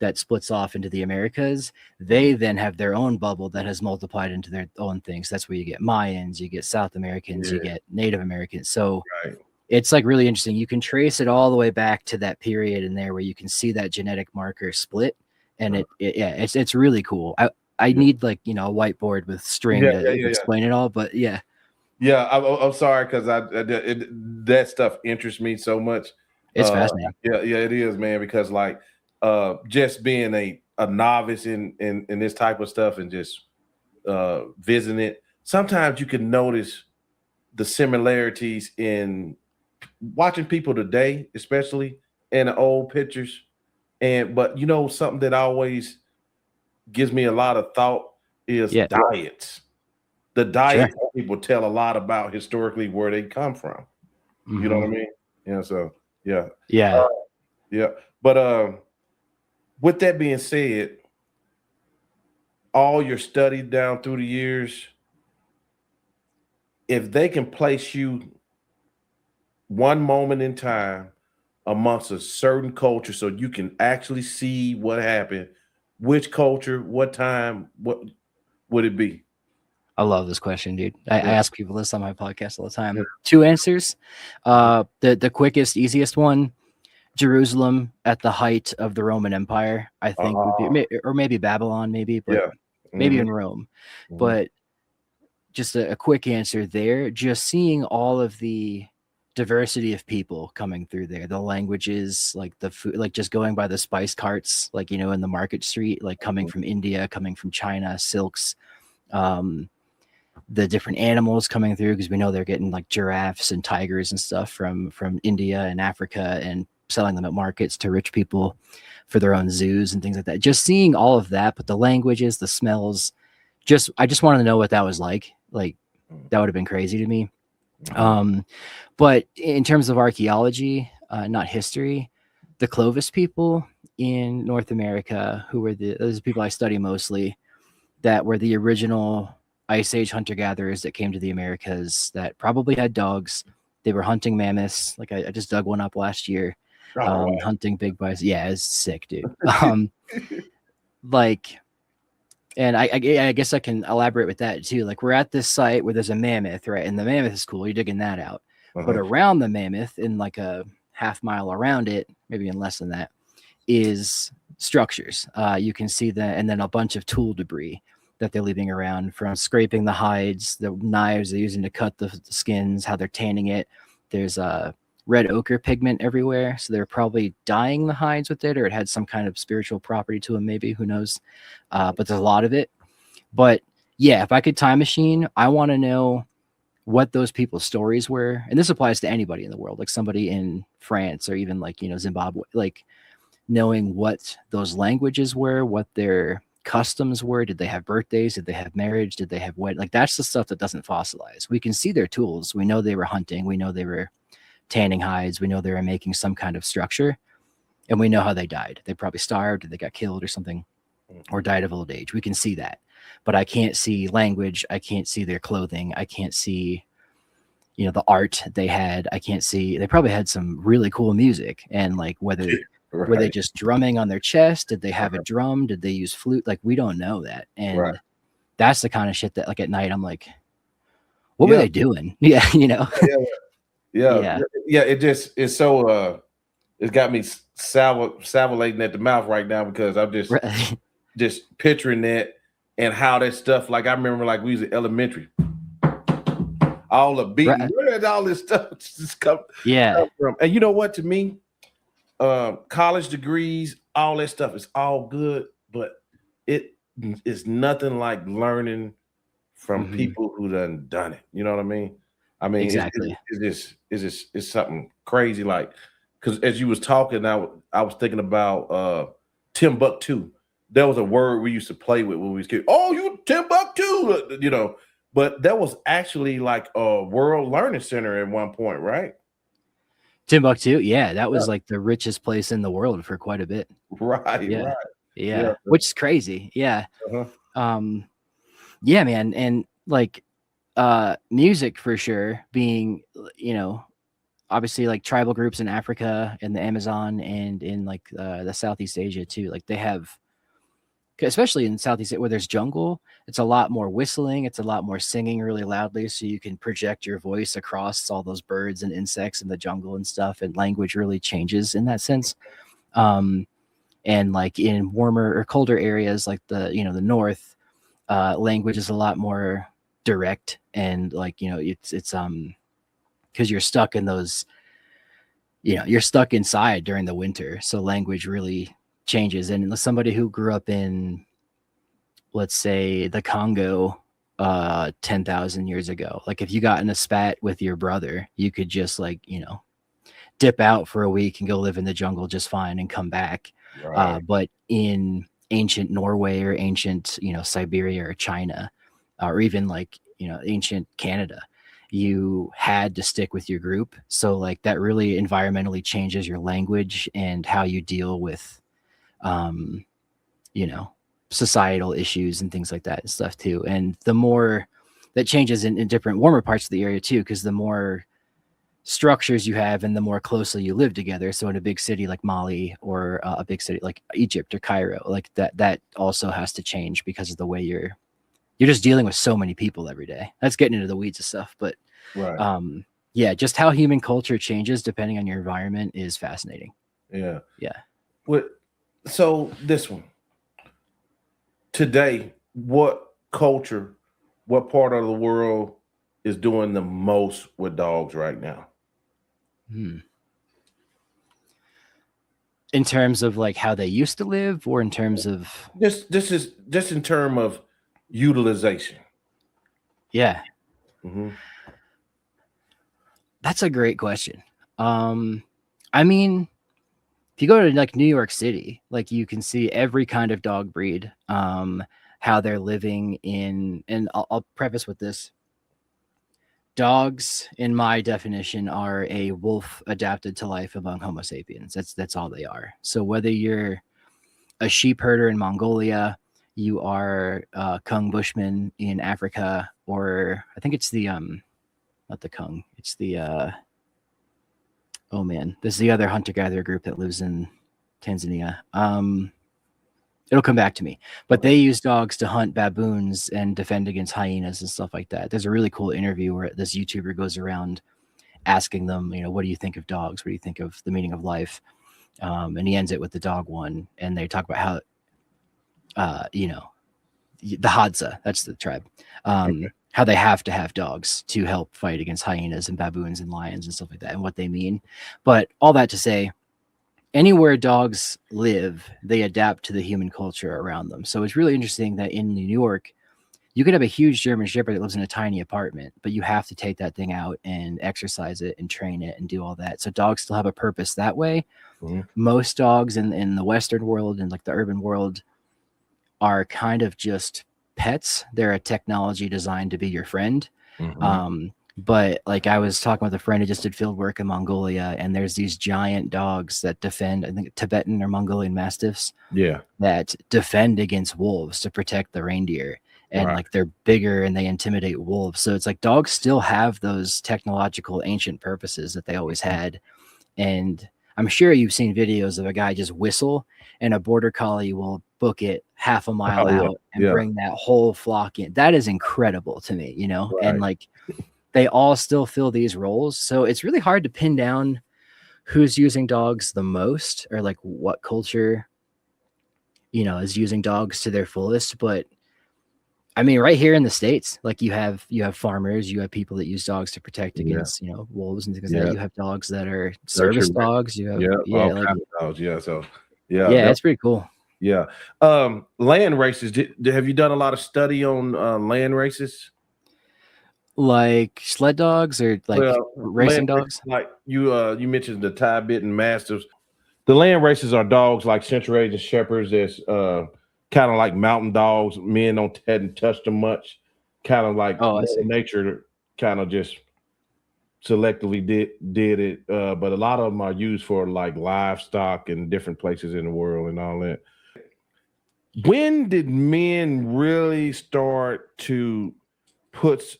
A: that splits off into the Americas, they then have their own bubble that has multiplied into their own things. That's where you get Mayans, you get South Americans, you get Native Americans. So it's like really interesting. You can trace it all the way back to that period in there where you can see that genetic marker split, and it's really cool. I need like a whiteboard with string to explain it all, but
B: I'm sorry because that stuff interests me so much.
A: It's fascinating.
B: Yeah, it is, man. Because like just being a novice in this type of stuff and just visiting it, sometimes you can notice the similarities in watching people today, especially in the old pictures. But something that always gives me a lot of thought is diets. The diet people tell a lot about historically where they come from. You know what I mean? So But with that being said, all your study down through the years, if they can place you one moment in time amongst a certain culture so you can actually see what happened, which culture, what time, what would it be?
A: I love this question, dude. I ask people this on my podcast all the time. 2 answers. The quickest, easiest one, Jerusalem at the height of the Roman Empire, I think would be, or maybe Babylon, but maybe in Rome. But just a quick answer there, just seeing all of the diversity of people coming through there, the languages, like the food, like just going by the spice carts, like, in the market street, like coming from India, coming from China, silks, the different animals coming through, because we know they're getting like giraffes and tigers and stuff from India and Africa and selling them at markets to rich people for their own zoos and things like that. Just seeing all of that, but the languages, the smells, I just wanted to know what that was like. Like that would have been crazy to me. But in terms of archaeology, not history, the Clovis people in North America, who were those people I study mostly, that were the original Ice Age hunter-gatherers that came to the Americas, that probably had dogs. They were hunting mammoths. Like I just dug one up last year, hunting big bison. Yeah, it's sick, dude. And I guess I can elaborate with that too. Like we're at this site where there's a mammoth, right? And the mammoth is cool. You're digging that out. But around the mammoth, in like a half mile around it, maybe in less than that, is structures. You can see that, and then a bunch of tool debris that they're leaving around, from scraping the hides, the knives they're using to cut the skins, how they're tanning it. There's red ochre pigment everywhere, so they're probably dyeing the hides with it, or it had some kind of spiritual property to them, maybe, who knows. But there's a lot of it. But yeah, if I could time machine, I want to know what those people's stories were. And this applies to anybody in the world, like somebody in France or even like, Zimbabwe, like knowing what those languages were, what their customs were. Did they have birthdays? Did they have marriage? Did they have wedding? Like that's the stuff that doesn't fossilize. We can see their tools. We know they were hunting. We know they were tanning hides. We know they were making some kind of structure, and we know how they died. They probably starved, or they got killed or something, or died of old age. We can see that, but I can't see language. I can't see their clothing. I can't see, the art they had. I can't see, they probably had some really cool music, and like whether were they just drumming on their chest? Did they have a drum? Did they use flute? Like we don't know that. And that's the kind of shit that like at night I'm like, what were they doing? Yeah.
B: It just, it's so it's got me salivating at the mouth right now, because I'm just picturing that and how that stuff, like I remember like we was in elementary, all the beating, where did all this stuff just come from? And you know what, to me, college degrees, all that stuff is all good, but it is nothing like learning from people who done it. You know what I mean? I mean,
A: Exactly.
B: it's something crazy. Like, because as you was talking, I was thinking about Timbuktu. There was a word we used to play with when we was kids. Oh, you Timbuktu, you know. But that was actually like a World Learning Center at one point, right?
A: Timbuktu, yeah, that was like the richest place in the world for quite a bit.
B: Right,
A: Yeah.
B: right.
A: Yeah. Which is crazy. Yeah. Yeah, man. And like music for sure being, you know, obviously like tribal groups in Africa and the Amazon and in like the Southeast Asia too. Like they have, especially in Southeast Asia where there's jungle, it's a lot more whistling. It's a lot more singing really loudly. So you can project your voice across all those birds and insects in the jungle and stuff. And language really changes in that sense. And like in warmer or colder areas, like the, you know, the North, language is a lot more direct and like, you know, it's because you're stuck in those, you know, you're stuck inside during the winter. So language really changes. And somebody who grew up in, let's say, the Congo 10,000 years ago, like if you got in a spat with your brother, you could just like, you know, dip out for a week and go live in the jungle just fine and come back.
B: Right.
A: But in ancient Norway or ancient, you know, Siberia or China, or even like, you know, ancient Canada, you had to stick with your group. So like that really environmentally changes your language and how you deal with, you know, societal issues and things like that and stuff too. And the more that changes in different warmer parts of the area too, because the more structures you have and the more closely you live together. So in a big city like Mali or a big city like Egypt or Cairo, like that also has to change because of the way you're just dealing with so many people every day. That's getting into the weeds of stuff, but
B: right.
A: Yeah, just how human culture changes depending on your environment is fascinating.
B: Yeah.
A: So
B: this one today, what culture, what part of the world is doing the most with dogs right now?
A: In terms of like how they used to live, or in terms of
B: this is just in terms of utilization.
A: Yeah. That's a great question. I mean, if you go to like New York City, like you can see every kind of dog breed, how they're living in, and I'll preface with this. Dogs, in my definition, are a wolf adapted to life among Homo sapiens. That's all they are. So whether you're a sheep herder in Mongolia, you are a Kung Bushman in Africa, or I think it's the not the Kung, it's the oh man, this is the other hunter-gatherer group that lives in Tanzania. It'll come back to me, but they use dogs to hunt baboons and defend against hyenas and stuff like that. There's a really cool interview where this YouTuber goes around asking them, you know, what do you think of dogs? What do you think of the meaning of life? And he ends it with the dog one, and they talk about how, you know, the Hadza, that's the tribe, how they have to have dogs to help fight against hyenas and baboons and lions and stuff like that, and what they mean. But all that to say, anywhere dogs live, they adapt to the human culture around them. So it's really interesting that in New York, you could have a huge German Shepherd that lives in a tiny apartment, but you have to take that thing out and exercise it and train it and do all that. So dogs still have a purpose that way. Most dogs in the Western world and like the urban world are kind of just pets. They're a technology designed to be your friend. But like I was talking with a friend who just did field work in Mongolia, and there's these giant dogs that defend, I think Tibetan or Mongolian Mastiffs, that defend against wolves to protect the reindeer. And like they're bigger and they intimidate wolves. So it's like dogs still have those technological ancient purposes that they always had. And I'm sure you've seen videos of a guy just whistle and a border collie will book it half a mile out and bring that whole flock in. That is incredible to me, you know? And like they all still fill these roles. So it's really hard to pin down who's using dogs the most, or like what culture, you know, is using dogs to their fullest. But I mean, right here in the States, like you have farmers, you have people that use dogs to protect against, you know, wolves and things like that. You have dogs that are service dogs. You have
B: all kinds of dogs. So
A: that's pretty cool.
B: Yeah. Land races. Have you done a lot of study on land races?
A: Like sled dogs or like
B: Well,
A: racing
B: land races,
A: dogs?
B: like you mentioned the tie bitten mastiffs. The land races are dogs like Central Asian Shepherds. That's kind of like mountain dogs. Men hadn't touched them much. Kind of like
A: Oh, I
B: Mother
A: see.
B: Nature kind of just selectively did it. But a lot of them are used for like livestock in different places in the world and all that. When did men really start to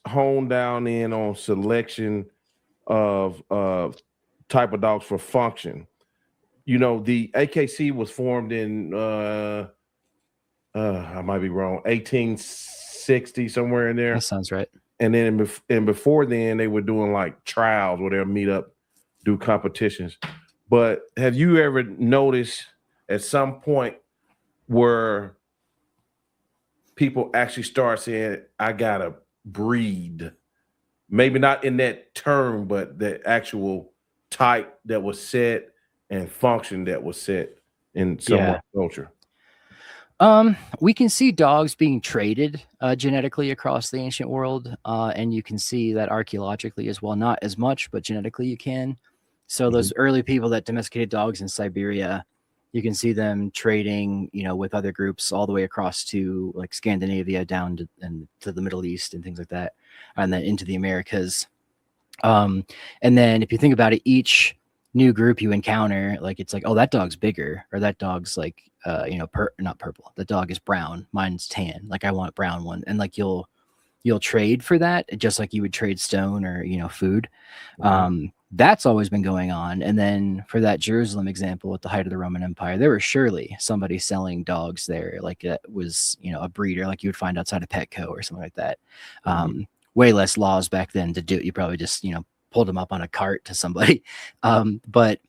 B: hone down in on selection of type of dogs for function? You know, the AKC was formed in I might be wrong, 1860, somewhere in there.
A: That sounds right.
B: And then and before then they were doing like trials where they'll meet up, do competitions. But have you ever noticed at some point where people actually start saying, I gotta breed? Maybe not in that term, but the actual type that was set and function that was set in someone's culture.
A: We can see dogs being traded genetically across the ancient world, and you can see that archaeologically as well. Not as much, but genetically you can. So those early people that domesticated dogs in Siberia, you can see them trading, you know, with other groups all the way across to like Scandinavia, down to the Middle East and things like that, and then into the Americas. And then if you think about it, each new group you encounter, like it's like, oh, that dog's bigger, or that dog's like, you know, not purple. The dog is brown. Mine's tan. Like I want brown one, and like you'll trade for that, just like you would trade stone or, you know, food. That's always been going on. And then for that Jerusalem example, at the height of the Roman Empire, there was surely somebody selling dogs there, like it was, you know, a breeder, like you would find outside of Petco or something like that. Way less laws back then to do it. You probably just, you know, pulled them up on a cart to somebody. But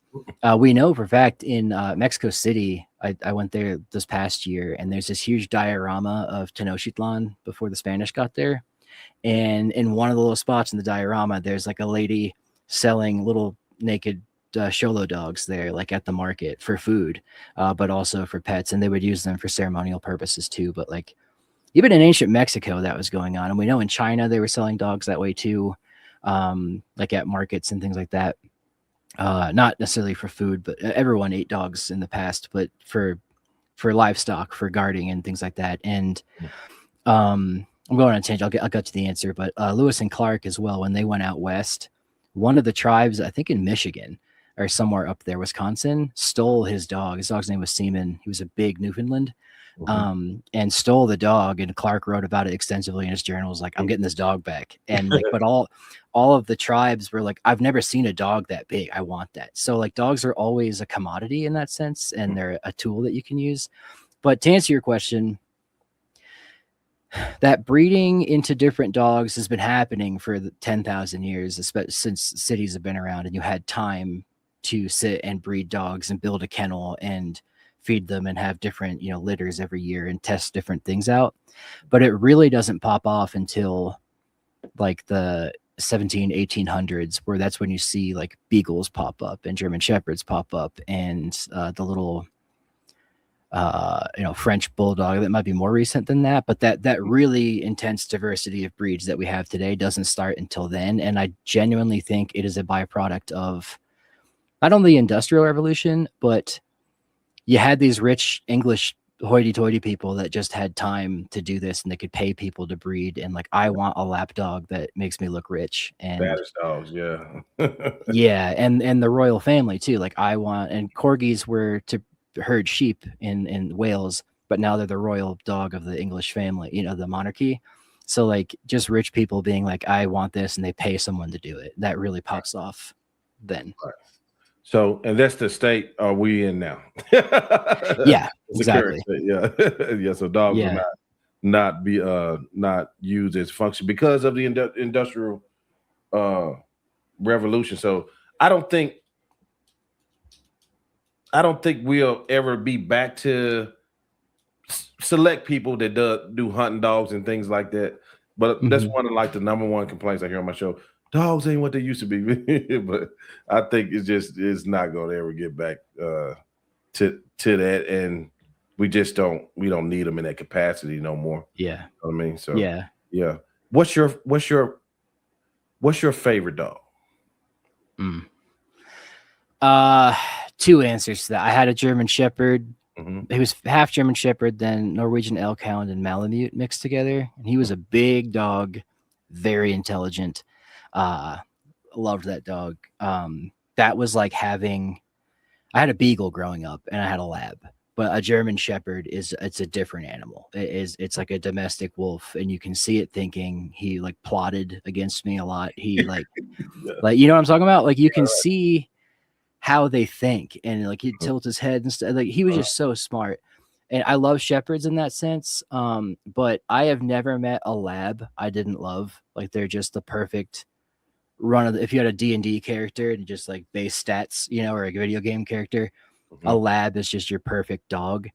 A: we know for a fact in Mexico City, I went there this past year, and there's this huge diorama of Tenochtitlan before the Spanish got there. And in one of the little spots in the diorama, there's like a lady selling little naked Xolo dogs there, like at the market for food, but also for pets. And they would use them for ceremonial purposes too. But like even in ancient Mexico, that was going on. And we know in China, they were selling dogs that way too, like at markets and things like that. Not necessarily for food, but everyone ate dogs in the past, but for livestock, for guarding and things like that. And I'm going on a tangent. I'll get to the answer, but Lewis and Clark as well, when they went out west, one of the tribes, I think in Michigan or somewhere up there, Wisconsin, stole his dog. His dog's name was Seaman. He was a big Newfoundland. And stole the dog, and Clark wrote about it extensively in his journal. Was like, I'm getting this dog back. And like, but all of the tribes were like, I've never seen a dog that big. I want that. So like dogs are always a commodity in that sense, and they're a tool that you can use. But to answer your question, that breeding into different dogs has been happening for 10,000 years, especially since cities have been around and you had time to sit and breed dogs and build a kennel and feed them and have different, you know, litters every year and test different things out. But it really doesn't pop off until like the 1800s, where that's when you see like beagles pop up and German shepherds pop up, and the little you know, French bulldog. That might be more recent than that, but that really intense diversity of breeds that we have today doesn't start until then. And I genuinely think it is a byproduct of not only the Industrial Revolution, but you had these rich English hoity-toity people that just had time to do this, and they could pay people to breed. And like, I want a lap dog that makes me look rich. And
B: Baddest dogs, yeah.
A: yeah, and the royal family too. Like I want, and corgis were to herd sheep in Wales, but now they're the royal dog of the English family, you know, the monarchy. So like just rich people being like, I want this, and they pay someone to do it. That really pops off then.
B: Right. So, and that's the state are we in now?
A: Yeah, exactly.
B: Yeah, yeah. So dogs will not used as function because of the industrial revolution. So I don't think we'll ever be back to select people that do hunting dogs and things like that. But that's one of like the number one complaints I hear on my show. Dogs ain't what they used to be. But I think it's not going to ever get back to that. And we don't need them in that capacity no more.
A: Yeah.
B: You know what I mean? So
A: Yeah.
B: yeah. What's your favorite dog?
A: Two answers to that. I had a German Shepherd.
B: Mhm.
A: He was half German Shepherd, then Norwegian Elkhound and Malamute mixed together. And he was a big dog, very intelligent. Loved that dog. That was like having, I had a beagle growing up and I had a lab, but a German Shepherd it's a different animal. It's like a domestic wolf, and you can see it thinking. He like plotted against me a lot. He like, like, you know what I'm talking about? Like you can see how they think, and like he'd tilt his head and stuff. Like he was just so smart. And I love shepherds in that sense. But I have never met a lab I didn't love. Like they're just the perfect run of if you had a D&D character and just like base stats, you know, or a video game character, a lab is just your perfect dog.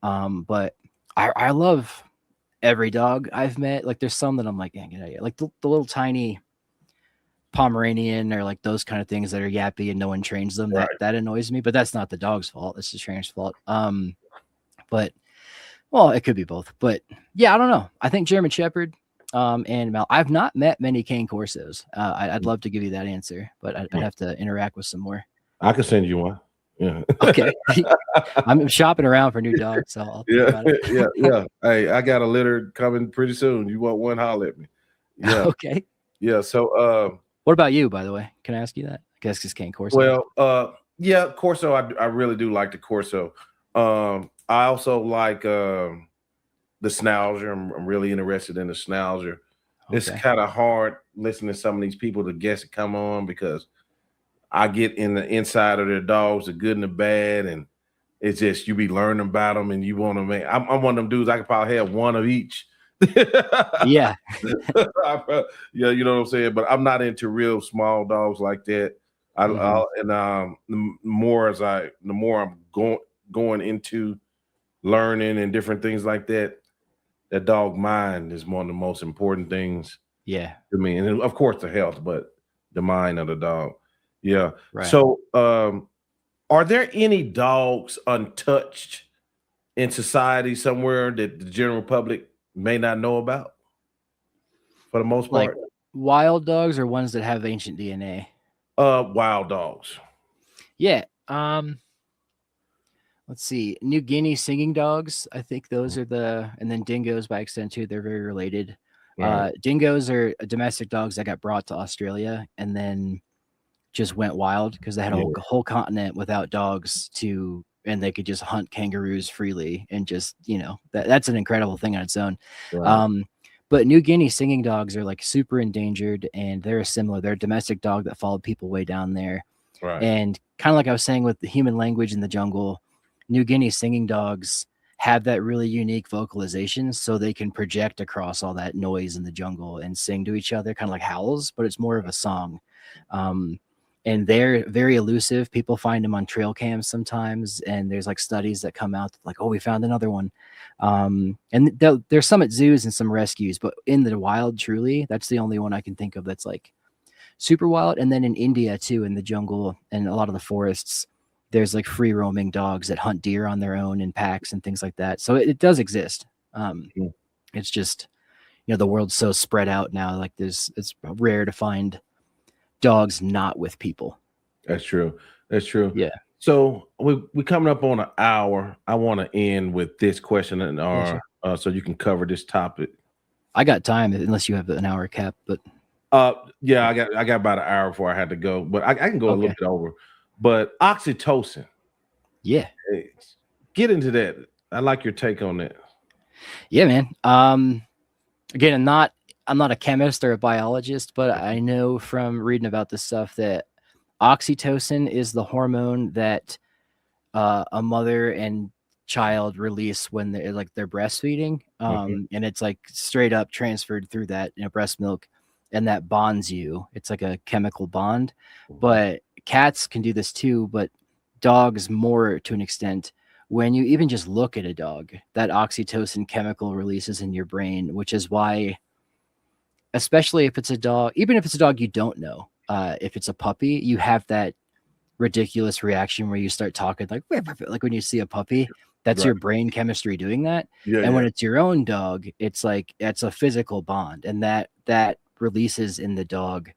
A: But I love every dog I've met. Like there's some that I'm like, dang, get out of here. Like the little tiny Pomeranian or like those kind of things that are yappy and no one trains them. That annoys me, but that's not the dog's fault. It's the trainer's fault. But well, it could be both. But yeah, I don't know. I think German Shepherd and Mal. I've not met many Cane Corsos. I'd love to give you that answer, but I'd have to interact with some more.
B: I could send you one. Yeah.
A: Okay. I'm shopping around for new dogs, so I'll think about it.
B: yeah. Hey, I got a litter coming pretty soon. You want one? Holler at me. Yeah.
A: Okay.
B: Yeah. So
A: what about you, by the way? Can I ask you that? I guess it's Cane Corso.
B: Well, yeah, Corso, I really do like the Corso. I also like the Schnauzer. I'm really interested in the Schnauzer. Okay. It's kind of hard listening to some of these people to guess it come on because I get in the inside of their dogs, the good and the bad, and it's just you be learning about them and you want to make. I'm one of them dudes. I could probably have one of each.
A: Yeah.
B: Yeah, you know what I'm saying. But I'm not into real small dogs like that. The more I'm going into learning and different things like that, that dog mind is one of the most important things.
A: Yeah.
B: To me, and of course the health, but the mind of the dog. Yeah.
A: Right.
B: So, are there any dogs untouched in society somewhere that the general public may not know about? For the most part,
A: like wild dogs or ones that have ancient DNA.
B: Wild dogs.
A: Yeah. Let's see. New Guinea singing dogs. I think those are and then dingoes by extent too. They're very related. Right. Dingoes are domestic dogs that got brought to Australia and then just went wild because they had a whole continent without dogs and they could just hunt kangaroos freely and just, that's an incredible thing on its own. Right. But New Guinea singing dogs are like super endangered and they're a domestic dog that followed people way down there. Right. And kind of like I was saying with the human language in the jungle, New Guinea singing dogs have that really unique vocalization so they can project across all that noise in the jungle and sing to each other, kind of like howls, but it's more of a song. And they're very elusive. People find them on trail cams sometimes. And there's like studies that come out like, oh, we found another one. And there's some at zoos and some rescues, but in the wild, truly, that's the only one I can think of that's like super wild. And then in India too, in the jungle and a lot of the forests, there's like free roaming dogs that hunt deer on their own in packs and things like that. So it does exist. It's just, the world's so spread out now. Like it's rare to find dogs not with people.
B: That's true. Yeah.
A: So
B: we coming up on an hour. I want to end with this question so you can cover this topic.
A: I got time unless you have an hour cap, but
B: yeah, I got about an hour before I had to go, but I can go a little bit over. But oxytocin.
A: Yeah.
B: Hey, get into that. I like your take on that.
A: Yeah, man. Again, I'm not a chemist or a biologist, but I know from reading about this stuff that oxytocin is the hormone that a mother and child release when they're breastfeeding. And it's like straight up transferred through that, breast milk, and that bonds you. It's like a chemical bond. But cats can do this too, but dogs more to an extent. When you even just look at a dog, that oxytocin chemical releases in your brain, which is why, especially if it's a dog, even if it's a dog you don't know, if it's a puppy, you have that ridiculous reaction where you start talking like when you see a puppy, That's
B: Right.
A: your brain chemistry doing that.
B: Yeah,
A: And when
B: yeah.
A: it's your own dog, it's like it's a physical bond, and that releases in the dog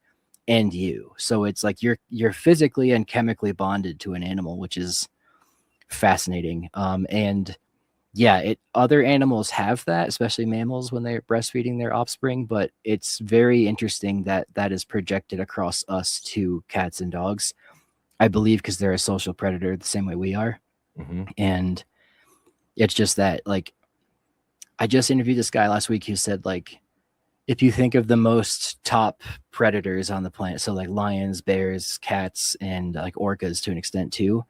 A: and you. So it's like you're physically and chemically bonded to an animal, which is fascinating. And yeah, other animals have that, especially mammals when they're breastfeeding their offspring, but it's very interesting that that is projected across us to cats and dogs. I believe because they're a social predator the same way we are.
B: Mm-hmm.
A: And it's just that, like, I just interviewed this guy last week who said, like, if you think of the most top predators on the planet, so like lions, bears, cats, and like orcas to an extent too,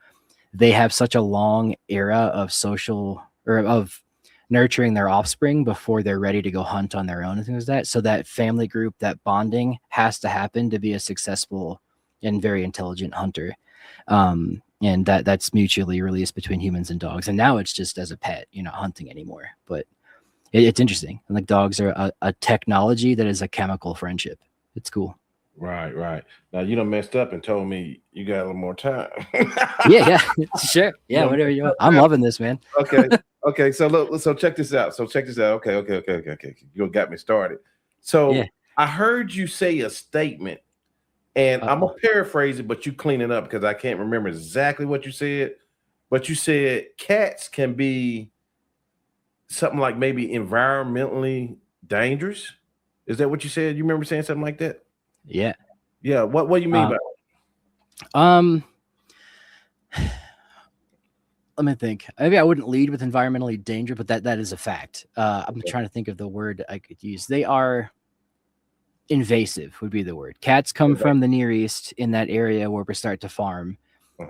A: they have such a long era of social or of nurturing their offspring before they're ready to go hunt on their own and things like that. So that family group, that bonding has to happen to be a successful and very intelligent hunter. And that's mutually released between humans and dogs. And now it's just as a pet, you're not hunting anymore, but it's interesting. And like dogs are a technology that is a chemical friendship. It's cool.
B: Right, right. Now you done messed up and told me you got a little more time.
A: Yeah, sure. Yeah, whatever you want. I'm loving this, man.
B: Okay. So look, so check this out. Okay. You got me started. So
A: Yeah.
B: I heard you say a statement, and I'm gonna paraphrase it, but you clean it up because I can't remember exactly what you said. But you said cats can be something like maybe environmentally dangerous. Is that what you said? You remember saying something like that?
A: Yeah.
B: Yeah. What do you mean by
A: it? Let me think. Maybe I wouldn't lead with environmentally danger, but that is a fact. I'm trying to think of the word I could use. They are invasive would be the word. Cats come from the Near East in that area where we start to farm.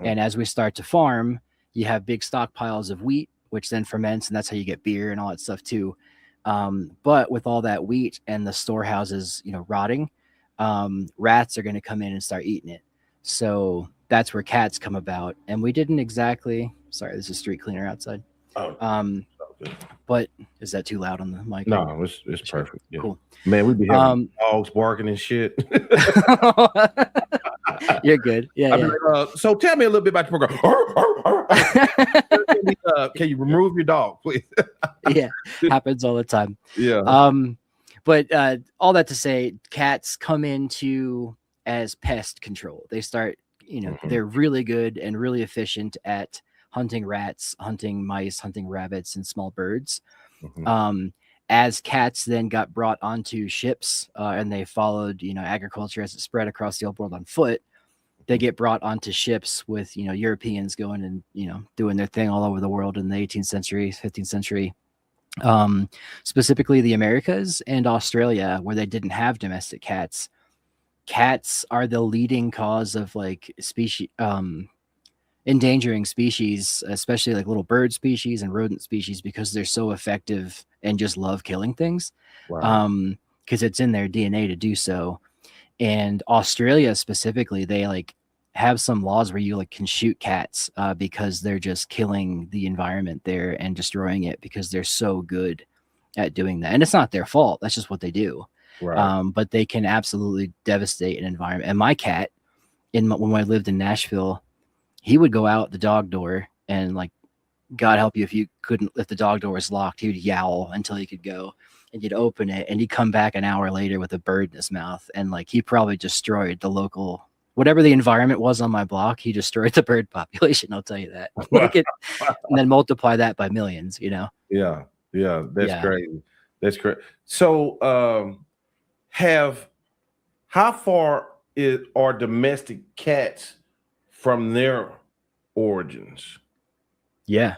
A: And as we start to farm, you have big stockpiles of wheat, which then ferments, and that's how you get beer and all that stuff too. But with all that wheat and the storehouses, rotting, rats are going to come in and start eating it. So that's where cats come about. And we didn't exactly, sorry, there's a street cleaner outside. But is that too loud on the mic?
B: No, it's perfect. Yeah.
A: Cool.
B: Man, we'd be having dogs barking and shit.
A: You're good. Yeah.
B: Like, so tell me a little bit about your program. Can you remove your dog, please?
A: Yeah, happens all the time.
B: Yeah.
A: But all that to say, cats come into as pest control. They start, they're really good and really efficient at hunting rats, hunting mice, hunting rabbits, and small birds. As cats then got brought onto ships and they followed, agriculture as it spread across the old world on foot, they get brought onto ships with, Europeans going and, doing their thing all over the world in the 18th century, 15th century. Specifically the Americas and Australia, where they didn't have domestic cats. Cats are the leading cause of like species, endangering species, especially like little bird species and rodent species, because they're so effective and just love killing things.
B: Wow.
A: Because it's in their DNA to do so. And Australia specifically, they like have some laws where you like can shoot cats because they're just killing the environment there and destroying it because they're so good at doing that. And it's not their fault. That's just what they do.
B: Right.
A: But they can absolutely devastate an environment. And my cat, when I lived in Nashville, he would go out the dog door and like, God help you if the dog door was locked, he would yowl until he could go, and you'd open it and he'd come back an hour later with a bird in his mouth. And like, he probably destroyed the local, whatever the environment was on my block, he destroyed the bird population. I'll tell you that. And then multiply that by millions,
B: Yeah. That's crazy. That's great. So, how far are domestic cats from their origins?
A: Yeah,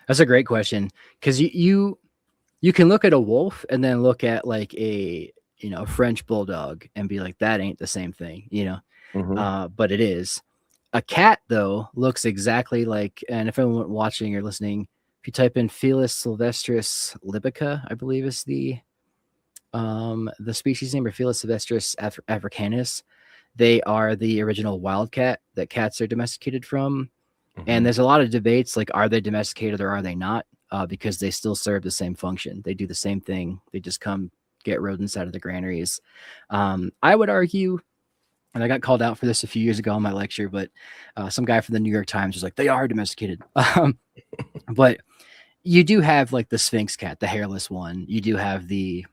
A: that's a great question, because you can look at a wolf and then look at like a French bulldog and be like, that ain't the same thing, but it is. A cat though looks exactly like, and if anyone watching or listening, if you type in Felis sylvestris libica, I believe is the species name, or Felis sylvestris africanus, they are the original wildcat that cats are domesticated from. And there's a lot of debates, like, are they domesticated or are they not? Because they still serve the same function. They do the same thing. They just come get rodents out of the granaries. I would argue and I got called out for this a few years ago on my lecture, but some guy from the New York Times was like, they are domesticated. But you do have like the Sphinx cat, the hairless one. You do have the,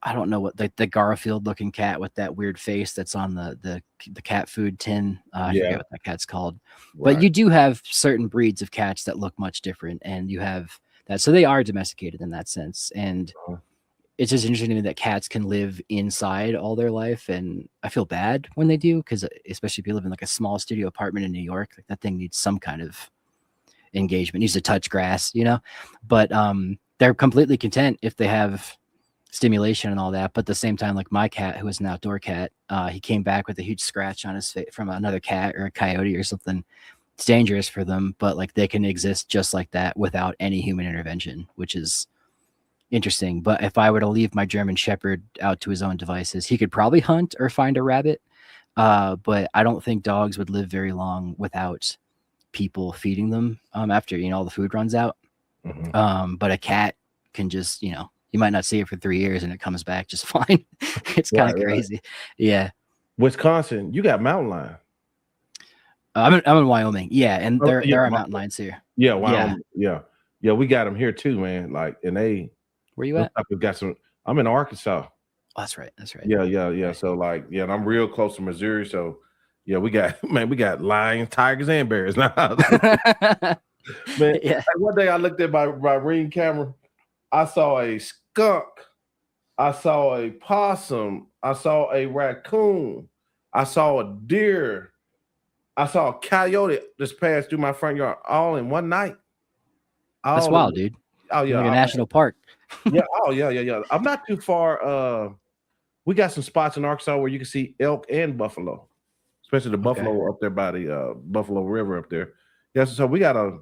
A: I don't know what, the Garfield looking cat with that weird face that's on the cat food tin. I forget what that cat's called. But you do have certain breeds of cats that look much different, and you have that. So they are domesticated in that sense. And it's just interesting to me that cats can live inside all their life. And I feel bad when they do, because especially if you live in like a small studio apartment in New York, like that thing needs some kind of engagement, needs to touch grass, you know. But they're completely content if they have stimulation and all that. But at the same time, like my cat, who is an outdoor cat, he came back with a huge scratch on his face from another cat or a coyote or something. It's dangerous for them, but like they can exist just like that without any human intervention, which is interesting. But if I were to leave my German Shepherd out to his own devices, he could probably hunt or find a rabbit. But I don't think dogs would live very long without people feeding them after, you know, all the food runs out. But a cat can just, you know, you might not see it for 3 years and it comes back just fine. It's kind of crazy. Yeah.
B: Wisconsin, you got mountain lion.
A: I'm in Wyoming. Yeah. And there are mountain lions here.
B: Yeah. Wyoming. Yeah. We got them here too, man. Like, and they,
A: where you at?
B: We've got some, I'm in Arkansas.
A: Oh, that's right.
B: Yeah. So like, and I'm real close to Missouri. So yeah, we got lions, tigers, and bears now. Man, one day I looked at my Ring camera. I saw a skunk. I saw a possum. I saw a raccoon. I saw a deer. I saw a coyote just pass through my front yard all in one night.
A: That's wild, dude.
B: Oh yeah,
A: like a national park.
B: Yeah. Oh yeah. I'm not too far. We got some spots in Arkansas where you can see elk and buffalo, especially the buffalo up there by the Buffalo River up there. Yeah. So we got a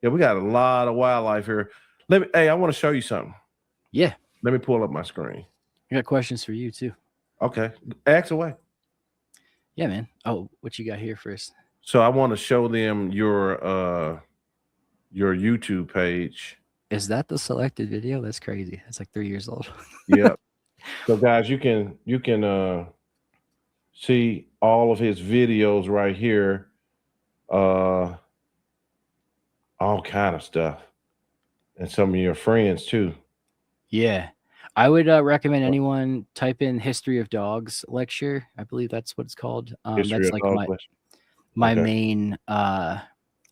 B: lot of wildlife here. I want to show you something.
A: Yeah.
B: Let me pull up my screen.
A: I got questions for you too.
B: Okay. Ask away.
A: Yeah, man. Oh, what you got here first?
B: So I want to show them your YouTube page.
A: Is that the selected video? That's crazy. It's like 3 years old.
B: Yeah. So guys, you can see all of his videos right here. All kind of stuff. And some of your friends too.
A: Yeah. I would recommend anyone type in History of Dogs lecture. I believe that's what it's called. That's like my main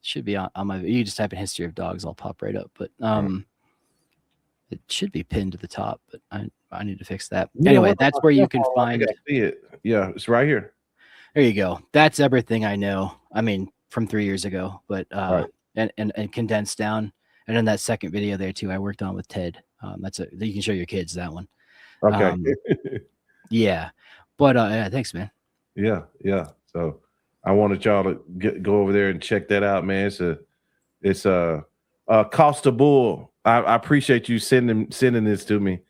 A: should be on my, you just type in History of Dogs, I'll pop right up. But it should be pinned to the top, but I need to fix that. Anyway, that's where you can find
B: it. Yeah, it's right here.
A: There you go. That's everything I know. I mean, from 3 years ago, but and condensed down. And then that second video there too, I worked on with Ted. You can show your kids that one.
B: Okay.
A: Yeah. But thanks, man.
B: Yeah. So I wanted y'all to go over there and check that out, man. It's a Costa Bull. I appreciate you sending this to me,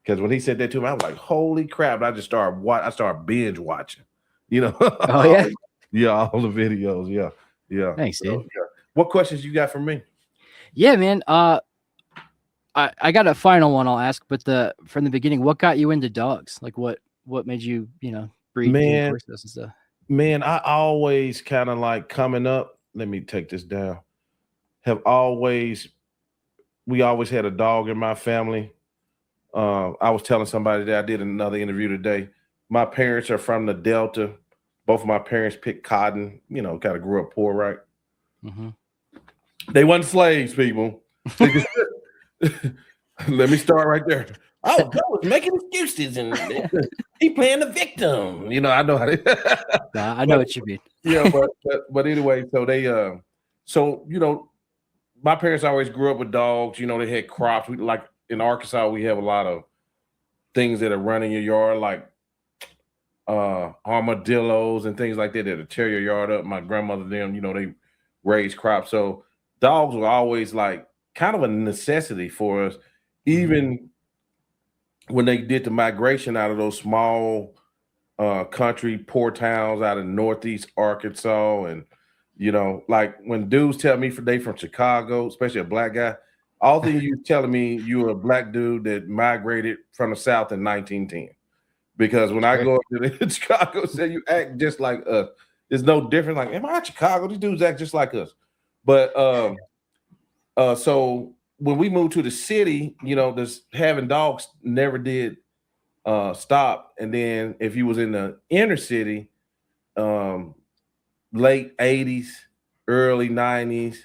B: because when he sent that to me, I was like, holy crap. And I just started binge watching, you know.
A: Oh yeah.
B: Yeah, all the videos. Yeah.
A: Thanks, dude.
B: So, what questions you got for me?
A: Yeah, man. I got a final one I'll ask, but from the beginning, what got you into dogs? Like what made you, breed Cane Corsos and stuff?
B: Man, I always kind of like coming up. Let me take this down. We always had a dog in my family. I was telling somebody that I did another interview today. My parents are from the Delta. Both of my parents picked cotton, kind of grew up poor, right?
A: Mm-hmm.
B: They weren't slaves, people. Let me start right there. Oh, God was making excuses and he playing the victim. I know how to.
A: I know what you mean.
B: Yeah, but anyway, so they, my parents always grew up with dogs. They had crops. Like in Arkansas, we have a lot of things that are running your yard, like armadillos and things like that that'll tear your yard up. My grandmother, they raised crops. So dogs were always like kind of a necessity for us, even when they did the migration out of those small country poor towns out in Northeast Arkansas. And, like when dudes tell me they from Chicago, especially a black guy, all thing you telling me you were a black dude that migrated from the South in 1910. because when I go up to Chicago, say you act just like us. There's no different. Like, am I in Chicago? These dudes act just like us. But so when we moved to the city, you know, this having dogs never did stop. And then if you was in the inner city, late 80s, early 90s,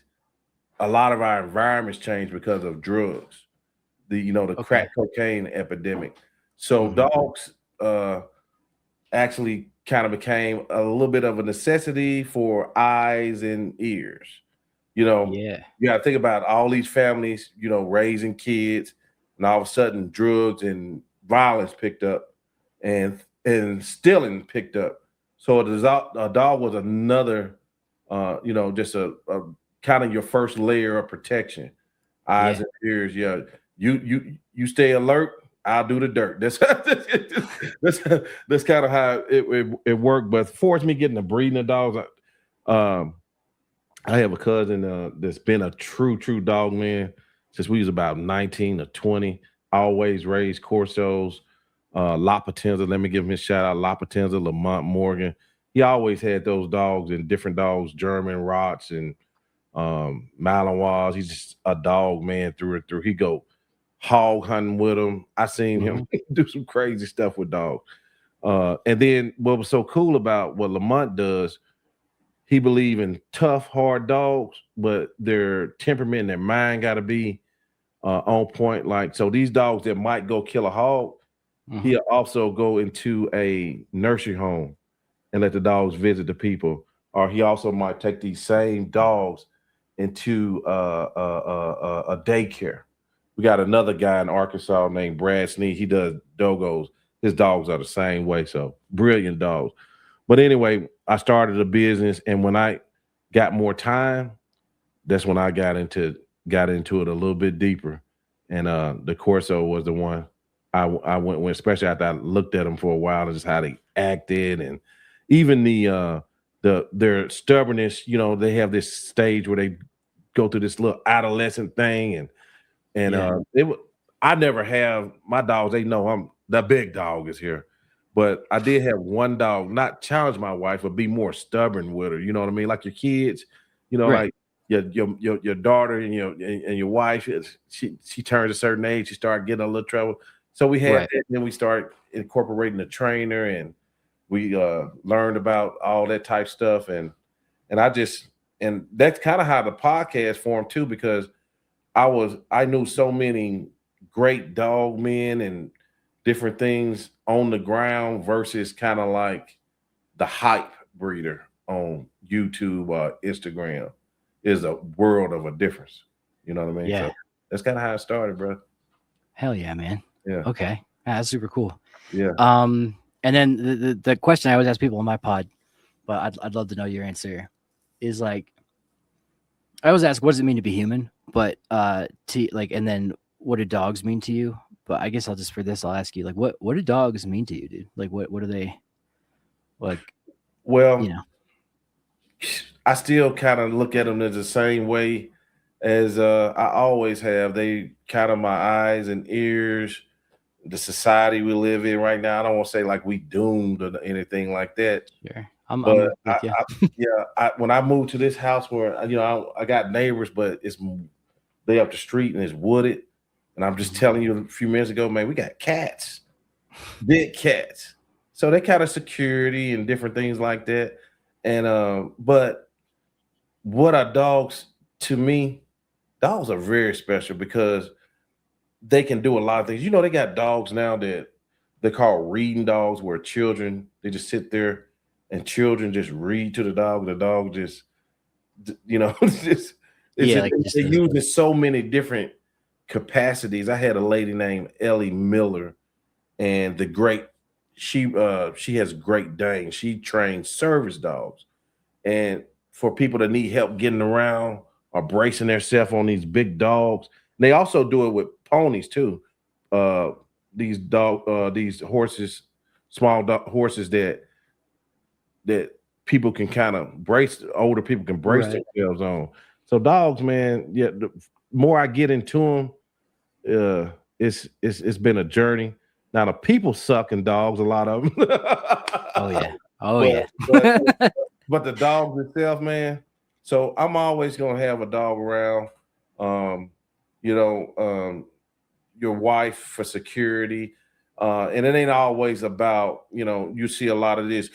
B: a lot of our environments changed because of drugs. The crack cocaine epidemic. So dogs actually kind of became a little bit of a necessity for eyes and ears. You gotta think about all these families, raising kids, and all of a sudden drugs and violence picked up and stealing picked up. So a dog was another just a kind of your first layer of protection. Eyes and ears. Yeah. You stay alert, I'll do the dirt. That's kind of how it worked. But for me getting the breeding of dogs, I have a cousin that's been a true dog man since we was about 19 or 20. Always raised Corsos, La Potenza. Let me give him a shout out. La Potenza, Lamont Morgan. He always had those dogs and different dogs, German Rots and Malinois. He's just a dog man through and through. He go hog hunting with him. I seen him do some crazy stuff with dogs. And then what was so cool about what Lamont does, he believe in tough, hard dogs, but their temperament and their mind got to be on point. Like, so these dogs that might go kill a hog, he'll also go into a nursery home and let the dogs visit the people. Or he also might take these same dogs into a daycare. We got another guy in Arkansas named Brad Sneed. He does dogos. His dogs are the same way. So brilliant dogs. But anyway, I started a business, and when I got more time, that's when I got into it a little bit deeper. And the Corso was the one I went with, especially after I looked at them for a while and just how they acted, and even their stubbornness. They have this stage where they go through this little adolescent thing, I never have my dogs. They know I'm the big dog is here. But I did have one dog, not challenge my wife, but be more stubborn with her. You know what I mean? Like your kids, like your daughter and your wife. She turns a certain age, she started getting a little trouble. So we had that, and then we started incorporating a trainer, and we learned about all that type stuff. And that's kind of how the podcast formed too, because I knew so many great dog men and different things on the ground versus kind of like the hype breeder on YouTube or Instagram is a world of a difference. You know what I mean?
A: Yeah.
B: So that's kind of how it started, bro.
A: Hell yeah, man.
B: Yeah.
A: Okay. That's super cool.
B: Yeah.
A: And then the question I always ask people on my pod, but I'd love to know your answer, is like, I always ask, what does it mean to be human? But and then what do dogs mean to you? But I guess I'll ask you, like, what do dogs mean to you, dude? Like, what are they like?
B: Well, I still kind of look at them as the same way as I always have. They kind of my eyes and ears, the society we live in right now. I don't want to say like we doomed or anything like that.
A: Sure.
B: When I moved to this house where I got neighbors, but they up the street and it's wooded. And I'm just telling you, a few minutes ago, man, we got cats, big cats. So they kind of security and different things like that. And but what are dogs to me? Dogs are very special because they can do a lot of things. They got dogs now that they call reading dogs, where children, they just sit there and children just read to the dog. The dog just, they use it so many different capacities. I had a lady named Ellie Miller, and she has Great Dane. She trains service dogs, and for people that need help getting around or bracing themselves on these big dogs. And they also do it with ponies too. These horses, small horses that people can kind of brace. Older people can brace themselves on. So dogs, man, the more I get into them, it's been a journey. Now the people suck in dogs, a lot of them.
A: Oh yeah. Oh
B: But-
A: yeah.
B: But the dogs itself, man. So I'm always gonna have a dog around. Your wife for security. And it ain't always about, you see a lot of this,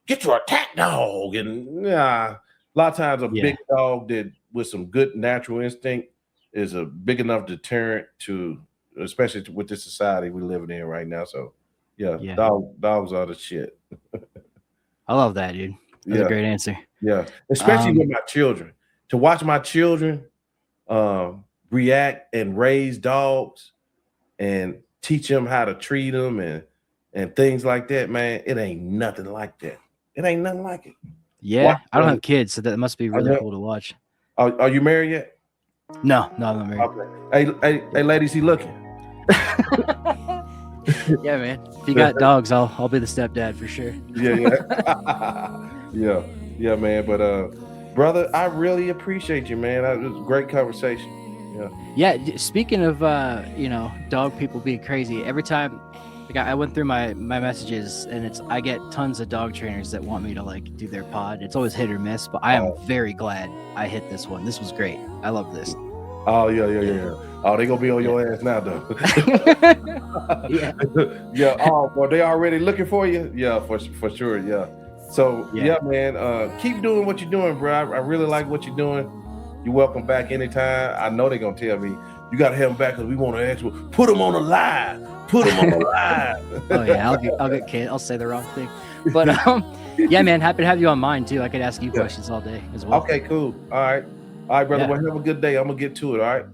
B: get your attack dog. And a lot of times a big dog that with some good natural instinct is a big enough deterrent to, especially with this society we're living in right now. So yeah. Dogs are the shit.
A: I love that, dude. That's a great answer.
B: Yeah. Especially with my children. To watch my children react and raise dogs and teach them how to treat them and things like that, man. It ain't nothing like that. It ain't nothing like it.
A: Yeah, I don't have kids, so that must be really cool to watch.
B: Are you married yet?
A: No, I'm not married.
B: Okay. Hey, ladies, he looking.
A: Yeah, man. If you got dogs, I'll be the stepdad for sure.
B: Yeah, man. But brother, I really appreciate you, man. It was a great conversation.
A: Yeah. Speaking of dog people being crazy, every time I went through my messages, and I get tons of dog trainers that want me to like do their pod. It's always hit or miss, but I am very glad I hit this one. This was great. I love this.
B: Oh yeah. Oh, they gonna be on your ass now, though. Yeah. Oh, well, they already looking for you. Yeah, for sure. Yeah. So yeah, man. Keep doing what you're doing, bro. I really like what you're doing. You're welcome back anytime. I know they're gonna tell me you gotta have them back because we want to ask. Put them on the live. Put them on the live.
A: Oh yeah, I'll get kid. I'll say the wrong thing. But yeah, man. Happy to have you on mine too. I could ask you questions all day as well.
B: Okay, cool. All right, brother.
A: Yeah.
B: Well, have a good day. I'm gonna get to it. All right.